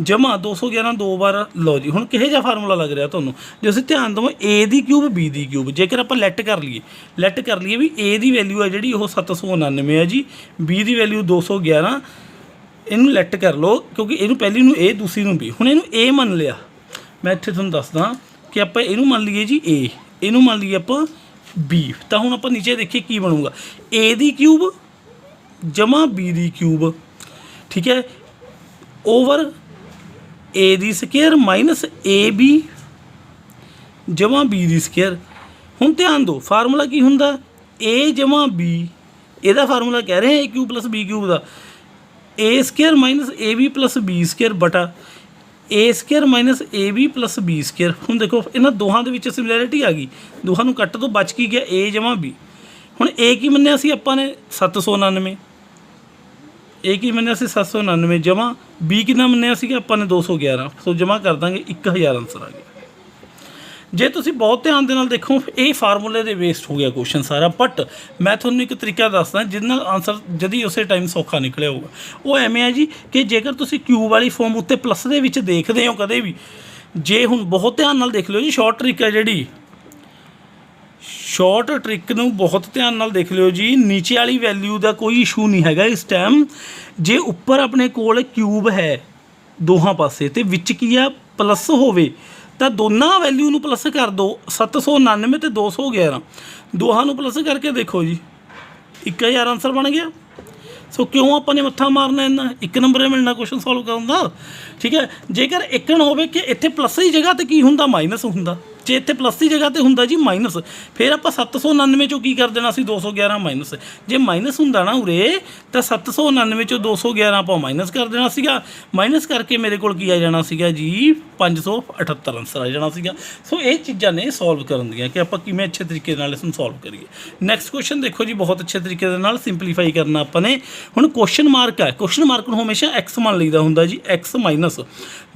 जमा 211 2 बार लो जी। हुण किहो जिहा फार्मूला लग रहा तुहानूं जे असीं ध्यान देवो ए दी क्यूब बी दी क्यूब जेकर आपां लैट कर लीए भी ए दी वैल्यू है जिहड़ी ओह 799 है जी बी दी वैल्यू 211 इनू लैट कर लो क्योंकि इनू पहली नूं ए दूसरी नूं बी हुण इनू ए मन लिया मैं इत्थे तुहानूं दसदा कि आपां इनू मान लीए जी ए इनू मान लीए आपां बी तो हुण आपां नीचे देखिए की बनूगा ए दी क्यूब जमा बी दी क्यूब ठीक है ओवर ए दी स्केयर माइनस ए बी जमा बी दी स्केयर। हुण ध्यान दो फार्मूला की हुंदा ए जमा बी ਇਹਦਾ फार्मूला कह रहे हैं A cube plus B cube का A square minus A B plus B square बटा A square minus A B plus B square. हुण देखो इन्हां दोहां दे विच सिमिलैरिटी आ गई, दोहां नूं कट दो, बच की गया ए जमा बी। हुण ए की मन्निया सी आपां ने 799, ए की मन्निया सी 799 जमा बी कितना मन्निया सी आपां ने 211। सो जमा कर दांगे 1000 आंसर आ गया। जे तुसीं बहुत ध्यान दे नाल देखो ये फार्मूले दे वेस्ट हो गया क्वेश्चन सारा, बट मैं तुहानूं एक तरीका दसदा जिस नाल आंसर जदी उस टाइम सौखा निकलिया होगा। वो एवें है जी कि जेकर तुसीं क्यूब वाली फॉर्म उत्ते प्लस दे विच देखदे हो कदे भी, जे हुण बहुत ध्यान नाल देख लिओ जी, शॉर्ट ट्रिक है जिहड़ी, शॉर्ट ट्रिक नूं बहुत ध्यान नाल देख लिओ जी। नीचे वाली वैल्यू का कोई इशू नहीं हैगा इस टाइम। जे उपर अपने कोल क्यूब है दोहां पासे ते विच की आ प्लस होवे तो दोनों वैल्यू नूं प्लस कर दो, 799 तो 211 दोहां नूं प्लस करके देखो जी 1000 आंसर बन गया। सो क्यों अपने मत्था मारना इन्ना, एक नंबर मिलना क्वेश्चन सॉल्व करन दा। ठीक है, जेकर एक न होवे कि इत्थे प्लस की जगह तो की हुंदा माइनस हुंदा, जे इत्थे प्लस की जगह तो हुंदा जी माइनस, फिर आप 799 चों की कर देना सी 211 माइनस। जे माइनस हुंदा ना उरे तो 799 चों 211 आप माइनस कर देना सीगा, माइनस करके मेरे कोल की आ जाना सीगा जी 578 आंसर आ जाना सीगा। सो ये चीज़ां ने सॉल्व करन दियां कि आप किवें अच्छे तरीके नाल इसनूं सॉल्व करिए। नैक्सट क्वेश्चन देखो जी, बहुत अच्छे तरीके दे नाल सिंपलीफाई करना अपने। हुण क्वेश्चन मार्क है, क्वेश्चन मार्क नूं हमेशा एक्स मान लईदा हुंदा जी, एक्स माइनस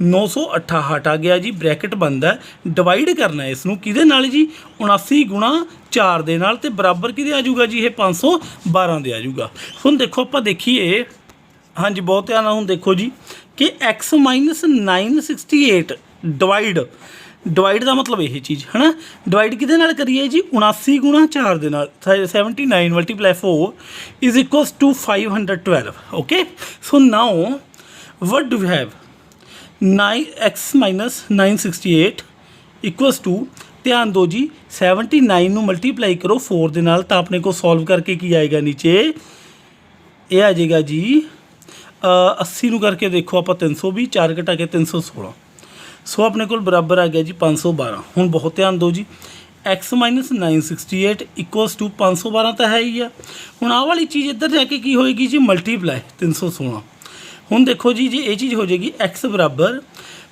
968 आ गया जी, ब्रैकेट बंद है, डिवाइड करना है इसनूं किहदे नाल जी 79 गुणा 4 दे नाल, ते बराबर किहदे आ जाऊगा जी, ये 512 दे आ जाऊगा। हुण देखो आपां देखीए, हाँ जी बहुत ध्यान नाल हुण देखो जी कि एक्स माइनस 968 डिवाइड का मतलब यही चीज़ है ना, डिवाइड किहदे नाल करिए जी 79 गुणा 4 दे नाल, 79 multiply 4 is equals to 512। Okay, so now what do we have, 9x minus 968 equals to, ध्यान दो जी 79 नूं मल्टीप्लाई करो 4 दे नाल, तां अपने को सॉल्व करके की आएगा नीचे, ये आ जाएगा जी 80 नूं करके देखो आप 320, 4 घटा के 316, सो अपने को बराबर आ गया जी 512। हुण बहुत ध्यान दो जी, एक्स माइनस 968 इक्वल्स टू 512 तो है ही है। हुण आह वाली चीज़ इधर जाके की होएगी जी मल्टीप्लाई 316। हुण देखो जी ये चीज़ हो जाएगी एक्स बराबर,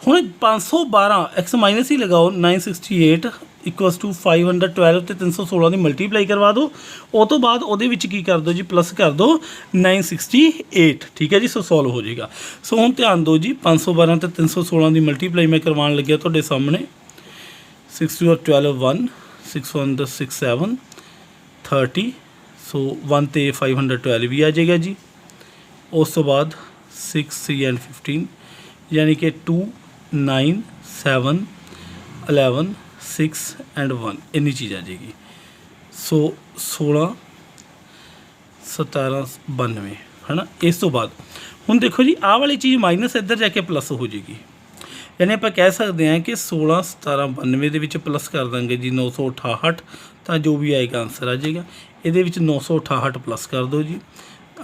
हुण 512 एक्स माइनस ही लगाओ 968 इक्वल्स टू 512 तो 316 की मल्टीप्लाई करवा दो, उस तो बाद वो की कर दो जी प्लस कर दो 968। ठीक है जी, सो सॉल्व हो जाएगा। सो हुण ध्यान दो जी 512 तो 316 की मल्टीप्लाई मैं करवान लग्या तुहाडे सामने, 6 2 12 1 6 1 6 7 30, सो 1 तो 512 भी आ जाएगा जी। उस तो बाद 6 3 एंड 15 यानी कि 2 9 7 11 6 एंड 1 इन्नी चीज़ आ जाएगी। सो 16 17 92 है ना। इस तो बाद हुण देखो जी आह वाली चीज़ माइनस इधर जाके प्लस हो जाएगी, यानी आप कह सकते हैं कि 16 17 92 ਦੇ ਵਿੱਚ प्लस कर देंगे जी 968, तो जो भी आएगा आंसर आ जाएगा। ये 968 प्लस कर दो जी,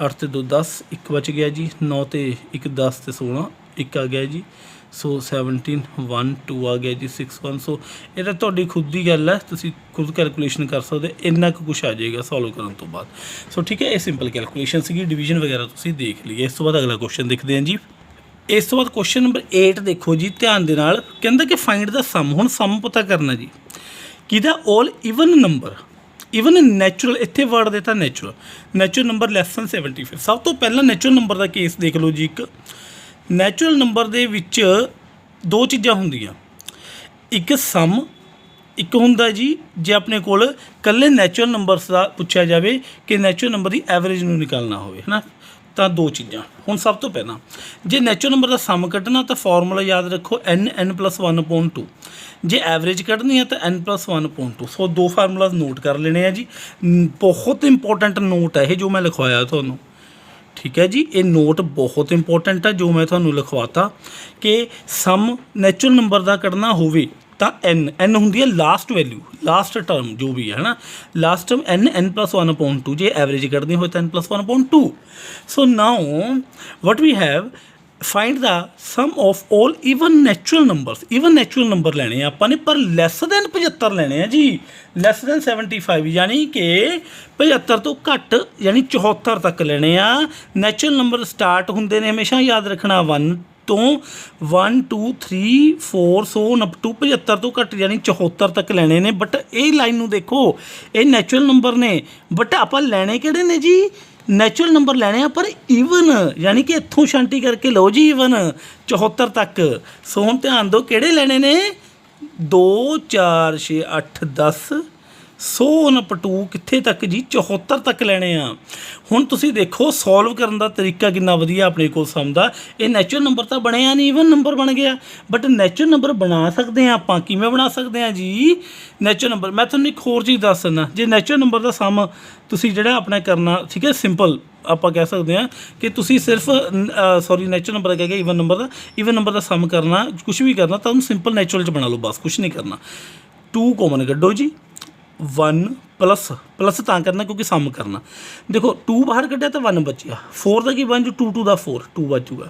8 ਤੇ 2 10 1 बच गया जी, 9 ਤੇ 1 10 ਤੇ 16 1 आ गया जी। सो 17 1 2 आ गया जी 6 1। सो ये तो खुद की गल है, तुम खुद कैलकुलेशन कर सकते, इन्ना कुछ आ जाएगा सॉल्व करने तो बाद। सो ठीक है, ये सिंपल कैलकुलेशन सी, डिवीजन वगैरह तुम देख लीए। इस तो बाद अगला क्वेश्चन देखते हैं जी। इस तो बाद क्वेश्चन नंबर 8 देखो जी ध्यान दे नाल, कहंदा कि फाइंड द सम। हुण सम पता करना जी किहदा, all even number, even natural, इत्थे वर्ड देता नैचुरल नंबर लैस दैन 75। सब तो पहला नैचुरल नंबर का केस देख लो जी। एक नैचुरल नंबर दे विच दो चीज़ां हुंदियां, एक सम, एक हुंदा जी जे अपने कोल कल्ले नैचुरल नंबरस का पुछया जाए कि नैचुरल नंबर की एवरेज नूं निकालना होवे है ना, तो दो चीज़ां। हुण सब तो पहला जे नैचुरल नंबर का सम कढ़ना तो फॉर्मूला याद रखो n + 1/2, जे एवरेज कढ़नी है तो n + 1/2। सो दो फार्मूलाज नोट कर लेने हैं जी, बहुत इंपॉर्टेंट नोट है ये जो मैं लिखवाया थानू। ठीक है जी, ये नोट बहुत इंपॉर्टेंट है जो मैं थानू लिखवाता कि सम नैचुरल नंबर का कढ़ना होवे तो n होंदी है लास्ट वैल्यू, लास्ट टर्म जो भी है ना, लास्ट टर्म n + 1/2, जे एवरेज कढ़नी हो तो n + 1/2। So now what we have, find the sum of all even natural numbers. Even natural number लेने आपाने पर लैस दैन 75 लेने हैं जी, लैस दैन 75, यानी कि 75 तो घट यानी 74 तक लेने आ। नैचुरल नंबर स्टार्ट होंगे ने हमेशा याद रखना 1 तो 1 2 3 4 सो अप टू 75 तो घट यानी 74 तक लेने ने। बट ये लाइन नूं देखो, ये नैचुरल नंबर ने, बट आपां लेने किहड़े ने जी, नैचुरल नंबर लेने पर ईवन, यानी कि इत्थों शांति करके लो जी ईवन 74 तक। सो हुण ध्यान दो किहड़े लेने ने, 2 4 6 8 10 100 अप टू कित्थे तक जी, 74 तक लेने आ। हुण तुसीं देखो सॉल्व करन दा तरीका कितना वधिया अपने कोल सम दा। ये नैचुरल नंबर तो बनिया नहीं, ईवन नंबर बन गया। बट नैचुरल नंबर बना सकते हैं आपां, किवें बना सकते हैं जी, नैचुरल नंबर मैं तुहानूं एक होर चीज़ दस दिंदा, जे नैचुरल नंबर का सम तुसीं जिहड़ा अपना करना, ठीक है, सिंपल ਆਪਾਂ कह सकते हैं कि तुसी सिर्फ सॉरी नैचुरल नंबर कह गया ईवन नंबर का सम करना, कुछ भी करना तो उन्हें सिंपल नैचुरल च बना लो, बस कुछ नहीं करना। 2 कॉमन कड्डो जी, 1 प्लस प्लस तां करना क्योंकि सम करना। देखो 2 बाहर कड्ढिया तो 1 बचिया, 4 का की बन जू, 2 2 दा 4 2 बचूगा,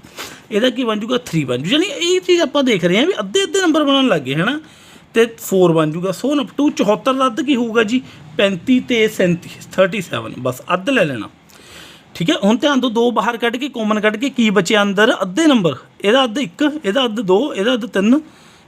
ਇਹਦਾ की बन जूगा 3 बन जू। यानी ये चीज़ आप देख रहे हैं भी अद्धे अद्धे नंबर बनने लग गए है ना, तो 4 बन जूगा। 100 अप टू 74 का अद्ध की होगा जी 35 ते 37 37, बस अद्ध ले लेना, ठीक है। हुण ध्यान दो, 2 बाहर कढ़ के कॉमन कढ़ के की बचे अंदर अद्धे नंबर, ਇਹਦਾ अद्ध 1, ਇਹਦਾ अद्ध 2, ਇਹਦਾ अद्ध 3,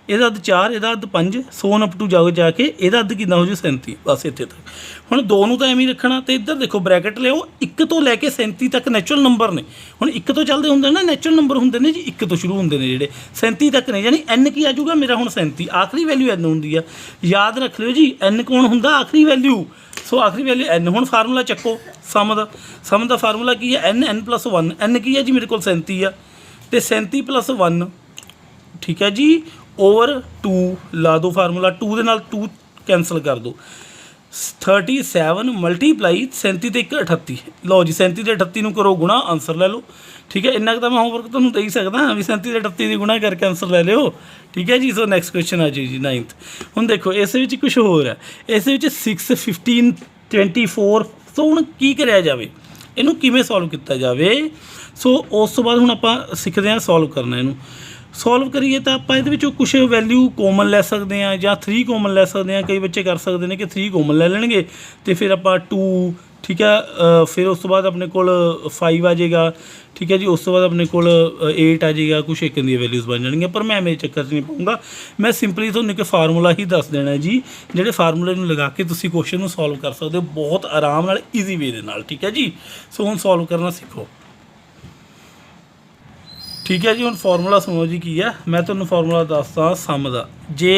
ਇਹਦਾ अद्ध 4, ਇਹਦਾ अद्ध 5, 100 अप टू जाओ जाके ਇਹਦਾ अद्ध कितना हो जू 37, बस इत्थे तक। हुण 2 नूं तो एवें ही रखना, तो इधर देखो ब्रैकेट लिओ, 1 तो लैके 37 तक नैचुरल नंबर ने। हुण 1 तो चलते होंगे ना, नैचुरल नंबर होंगे ने जी 1 तो शुरू होंगे ने जिहड़े 37 तक ने, यानी एन की आ जाऊगा मेरा हुण 37, आखिरी वैल्यू एन होंदी है, याद रख लिओ जी, एन कौन हुंदा आखिरी वैल्यू, सो आखिरी वैल्यू एन। हुण फार्मूला चक्को सम का फार्मूला की है एन प्लस 1, एन की है जी मेरे को 37 है, तो 37 प्लस 1, ठीक है जी, ओवर 2 ला दो फार्मूला, 2 दे नाल 2 कैंसल कर दो, 37 मल्टीप्लाई 37 ते 1 38, लो जी 37 ते 38 नूं करो गुणा, आंसर ले लो, ठीक है। इन्ना तो मैं होमवर्क तुहानूं दे ही सकदा भी 37 ते 38 की गुणा करके आंसर ले लिओ, ठीक है जी। सो नैक्सट क्वेश्चन आ जाओ जी 9th। हुण देखो इस विच कुछ होर है, इस विच 6 15 24, सो हुण की करिया जावे, इहनूं किवें सॉल्व किया जाए। सो उस तो बाद हुण आपां सिੱਖਦੇ ਹਾਂ सॉल्व करना, इहनूं सॉल्व करिए तो आप ये कुछ वैल्यू कॉमन लै सकते हैं या 3 कॉमन लै सकते हैं। कई बच्चे कर सकते हैं कि 3 कॉमन ले लेंगे तो फिर आप 2, ठीक है, फिर उस तो बाद अपने को 5 आ जाएगा, ठीक है जी, उस तो बाद अपने को 8 आ जाएगा, कुछ एक दी वैल्यूज़ बन जाएंगे। पर मैं मेरे चक्कर नहीं पाऊँगा, मैं सिंपली तो एक फार्मूला ही दस देना जी, ਜਿਹੜੇ फार्मूले लगा के तुसी क्वेश्चन ਨੂੰ सॉल्व कर सकते हो बहुत आराम नाल, ईजी वे दे नाल, ठीक है जी। सो हुण सॉल्व करना सीखो, ठीक है जी। हुण फार्मूला सुनो जी की है, मैं तुहानूं फार्मूला दसदा सम दा। जे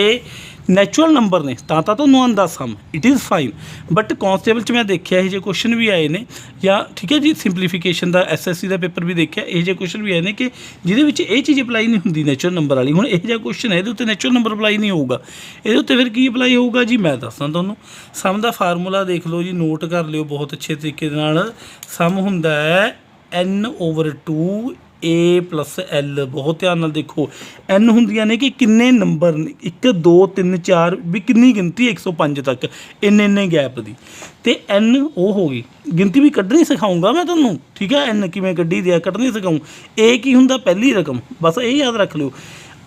नैचुरल नंबर ने तो तुहानूं आंदा sum, it is fine, but constable च मैं देखिया ये क्वेश्चन भी आए ने, या ठीक है जी सिंपलीफिकेशन का SSC का पेपर भी देखिया, ये क्वेश्चन भी आए ने कि जिहदे विच ये चीज़ अप्लाई नहीं होंदी नैचुरल नंबर वाली। हुण इहो जिहा क्वेश्चन है, ये नैचुरल नंबर अप्लाई नहीं होगा, ये फिर की अप्लाई होगा जी, मैं दसदा तुहानूं। सम का फार्मूला देख लो जी, नोट कर लिओ बहुत अच्छे तरीके दे नाल। सम हुंदा है n/2 A प्लस L, बहुत ध्यान नाल देखो, N हुंदियां ने कि किन्ने नंबर ने, 1 2 3 4 भी किन्नी गिनती 105 तक, इन्ने गैप दी, तो N वो होगी गिनती भी कड्ढनी सिखाऊंगा मैं तुहानूं, ठीक है। N किवें कड्ढी दिया कड्ढनी सिखाऊं। A की हुंदा पहली रकम, बस ये याद रख लिओ।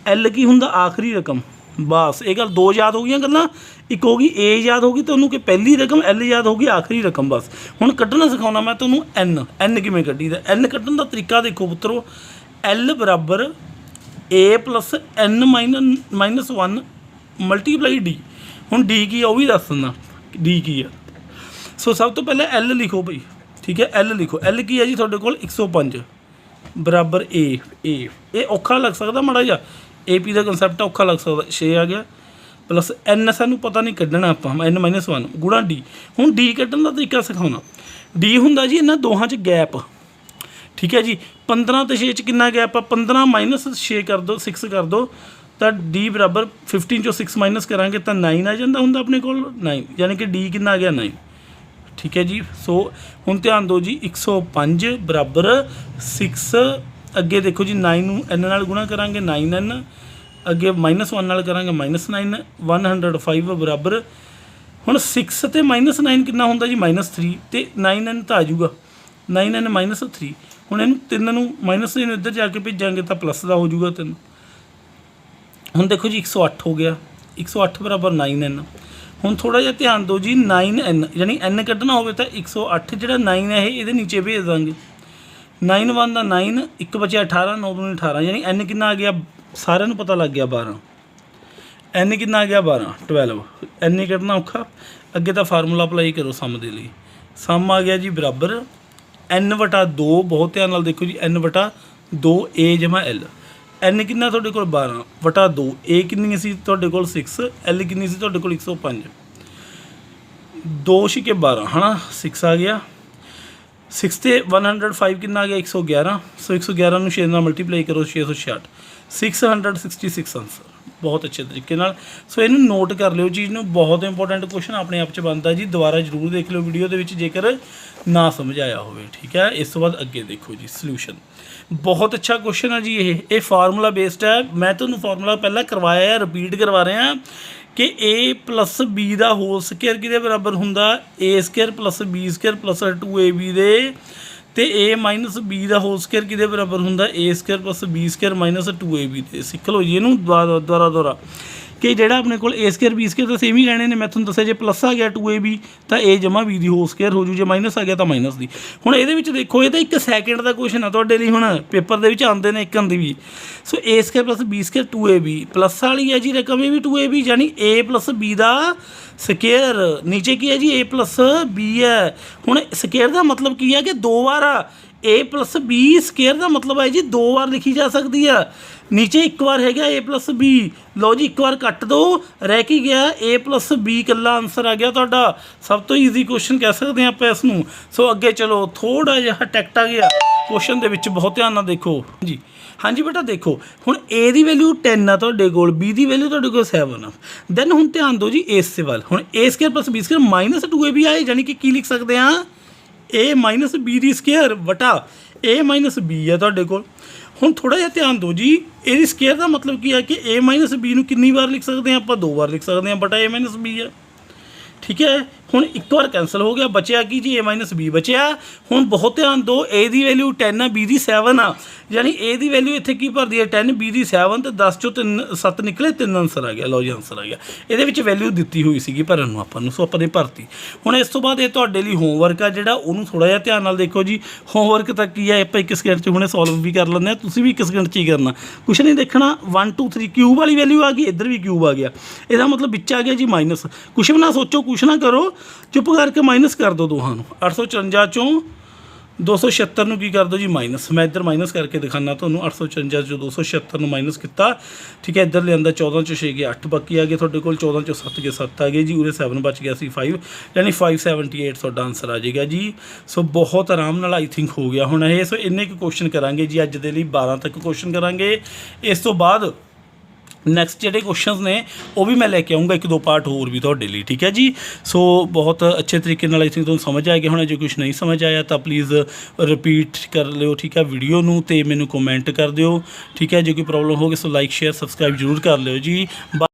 L की हुंदा आखिरी रकम, बस ये गल 2 याद हो गई गल्लां, एक होगी A याद होगी तुहानूं कि पहली रकम, L याद होगी आखिरी रकम, बस। हुण कड्ढना सिखाउणा मैं तुहानूं N किवें कड्ढी दा। N कड्ढण दा तरीका देखो पुत्रो, L बराबर A plus N minus 1 multiply D। हुण D की है वो भी दस दिंदा, D की है। सो सब तो पहले L लिखो भाई, ठीक है, L लिखो। L की है जी तुहाडे कोल 105 बराबर A औखा लग सकदा माड़ा जिहा, AP का कंसैप्ट औखा लग सकता, 6 आ गया, प्लस N सानू पता नहीं कड्ढना आपां, N-1 गुणा D। हुण D कड्ढण दा तरीका सिखाउणा। D हुंदा जी इन्हां दोहां च गैप, ठीक है जी। 15 ते 6 च कितना गैप आ, 15 माइनस 6 कर दो, 6 कर दो, तो D बराबर 15 चो 6 माइनस करांगे तो 9 आ जाता हुंदा अपने कोल 9, यानी कि D कितना आ गया 9, ठीक है जी। सो हुण ध्यान दो जी, 105 बराबर 6, अगे देखो जी 9 नूं N नाल गुणा करांगे 9N, अगे -1 नाल करांगे -9, 105 बराबर, हुण 6 ते -9 कितना हुंदा जी -3, तो 9N तो आ जाऊगा, 9N -3। हुण इहनूं 3 नूं -3 नूं इधर जाके भेजांगे तो प्लस का हो जाऊगा 3। हुण देखो जी 108 हो गया, 108 बराबर 9N। हुण थोड़ा जिहा ध्यान दो जी, 9N यानी N कड्ढना होवे तो 108 जिहड़ा 9 है इहदे नीचे भेज देंगे, 9 1 ਦਾ 9, 1 बचा 18, 9 दूनी 18, यानी n कितना आ गया सारे पता लग गया 12, n कितना आ गया 12, 12, n कटना औखा। अगे तो फार्मूला अप्लाई करो सम के लिए, सम आ गया जी बराबर n बटा 2, बहुत ध्यान नाल देखो जी, n बटा 2 a जमा l, n कितना तुहाडे कोल 12 बटा 2, a कितनी सी तुहाडे कोल 6, l कितनी सी तुहाडे कोल 105, 2 छिके 12 है ना, 6 आ गया। 6 ਤੇ 105 कितना आ गया 111, सो 111 ਨੂੰ 6 ਨਾਲ ਮਲਟੀਪਲਾਈ ਕਰੋ 666, 666 ਆंसर। बहुत अच्छे तरीके नाल, सो इन्हूं नोट कर लियो चीज़ नूं, बहुत इंपॉर्टेंट क्वेश्चन अपने आप च बनता जी। दोबारा जरूर देख लो वीडियो दे विच जेकर ना समझ आया होवे, ठीक है। इस तो बाद अगे देखो जी सल्यूशन, बहुत अच्छा क्वेश्चन है जी। ये फार्मूला बेस्ड है, मैं तुहानूं फार्मूला पहला करवाया है, रिपीट करवा रहे हैं कि a प्लस b का होल स्केयर किहदे बराबर हुंदा, a square plus b square plus 2ab दे, तो a माइनस b का होल स्केयर किहदे बराबर हुंदा, a square plus b square minus 2ab दे। सिख लो जी इहनूं दोबारा कि जिहड़ा अपने कोल a स्केयर b स्केयर तो सेम ही रहने ने। मैं तुहानूं दस्सिया जे प्लस आ गया 2ab तो a जमा b दी होल स्केयर हो जू, जे माइनस आ गया तो माइनस दी। हुण इहदे विच देखो, ये तो 1 सैकेंड का क्वेश्चन है तुहाडे लई, हुण पेपर दे विच आउंदे ने 1 दी भी। सो a square plus b square 2ab, plus वाली है जी रकम ये भी 2ab, यानी a प्लस b का स्केयर, नीचे की है जी a प्लस b है। हुण स्केयर का मतलब की है कि 2 बार a प्लस b स्केयर का मतलब है जी 2 बार लिखी जा सकती है। नीचे 1 बार है a प्लस b, लो जी 1 बार कट दो, रह की गया a प्लस b, कला आंसर आ गया तुहाडा। सब तो ईजी क्वेश्चन कह सकते हैं आप इसनूं। सो अगे चलो, थोड़ा जिहा टैक्ट आ गया क्वेश्चन दे विच, बहुत ध्यान नाल देखो जी। हाँ जी बेटा देखो, हुण a की वैल्यू 10 आ तुहाडे कोल, b की वैल्यू तुहाडे कोल 7 आ। दैन हुण ध्यान दो जी इस वाल, हुण a square plus b square minus 2ab आए, यानी कि की लिख सकते हैं a minus b the square बटा a माइनस b है तुहाडे कोल। हुण थोड़ा जिहा ध्यान दो जी, ए स्केयर का मतलब की है कि a माइनस b नूं कितनी बार लिख सकते हैं आप, 2 बार लिख सकते हैं, बटा a माइनस b है, ठीक है। हुण 1 बार कैंसल हो गया, बचिया की जी a माइनस b बचिया। हुण बहुत ध्यान दो, a की वैल्यू 10 आ, b की 7 आ, यानी a की वैल्यू इत्थे की भर दी है 10, b की 7, तो 10 चों 7 निकले, 3 आंसर आ गया। लो जी आंसर आ गया, ये वैल्यू दी हुई सी भरन नूं आपां नूं, सो आपां ने भरती। हुण इस तो बाद ये तुहाडे लई होमवर्क आ जिहड़ा, उहनूं थोड़ा जिहा ध्यान नाल देखो जी। होमवर्क तक की है, आपां 1 सकेंड च हुणे सॉल्व भी कर लैंदे आ, तुसीं भी 1 सकेंड च ही करना, कुछ नहीं देखना। 1 2 3 क्यूब वाली वैल्यू आ गई, इधर भी क्यूब आ गया, इसदा मतलब विच आ गया जी माइनस। कुछ भी ना सोचो, कुछ ना करो, चुप करके माइनस कर दो दोहां नूं। 854 चों 276 नूं की कर दो जी माइनस, मैं इधर माइनस करके दिखाना तुहानूं। 854 चों 276 नूं माइनस किया, ठीक है। इधर लिआंदा 14 चों 6 गए 8, बाकी आ गए तुहाडे कोल 14 चों 7 गए 7 आ गए जी, उरे 7 बच गया सी 5, यानी 578 तुहाडा आंसर आ जाएगा जी। सो बहुत आराम नाल आई थिंक हो गया हुण ये। सो इन्ने क्वेश्चन करांगे जी अज दे लई, 12 तक क्वेश्चन करांगे। इस तो बाद नैक्सट जोड़े क्वेश्चन ने वो भी मैं लैके आऊँगा, 1 2 पार्ट होर भी तुहाडे लई, ठीक है जी। सो बहुत अच्छे तरीके नाल आई थिंक तुहानूं समझ आ गया होना। जो कुछ नहीं समझ आया तो प्लीज़ रिपीट कर लियो, ठीक है, वीडियो नूं, ते मैनूं कमेंट कर दिओ, ठीक है। जो कोई प्रॉब्लम होगी सो लाइक शेयर सबसक्राइब जरूर कर लियो जी।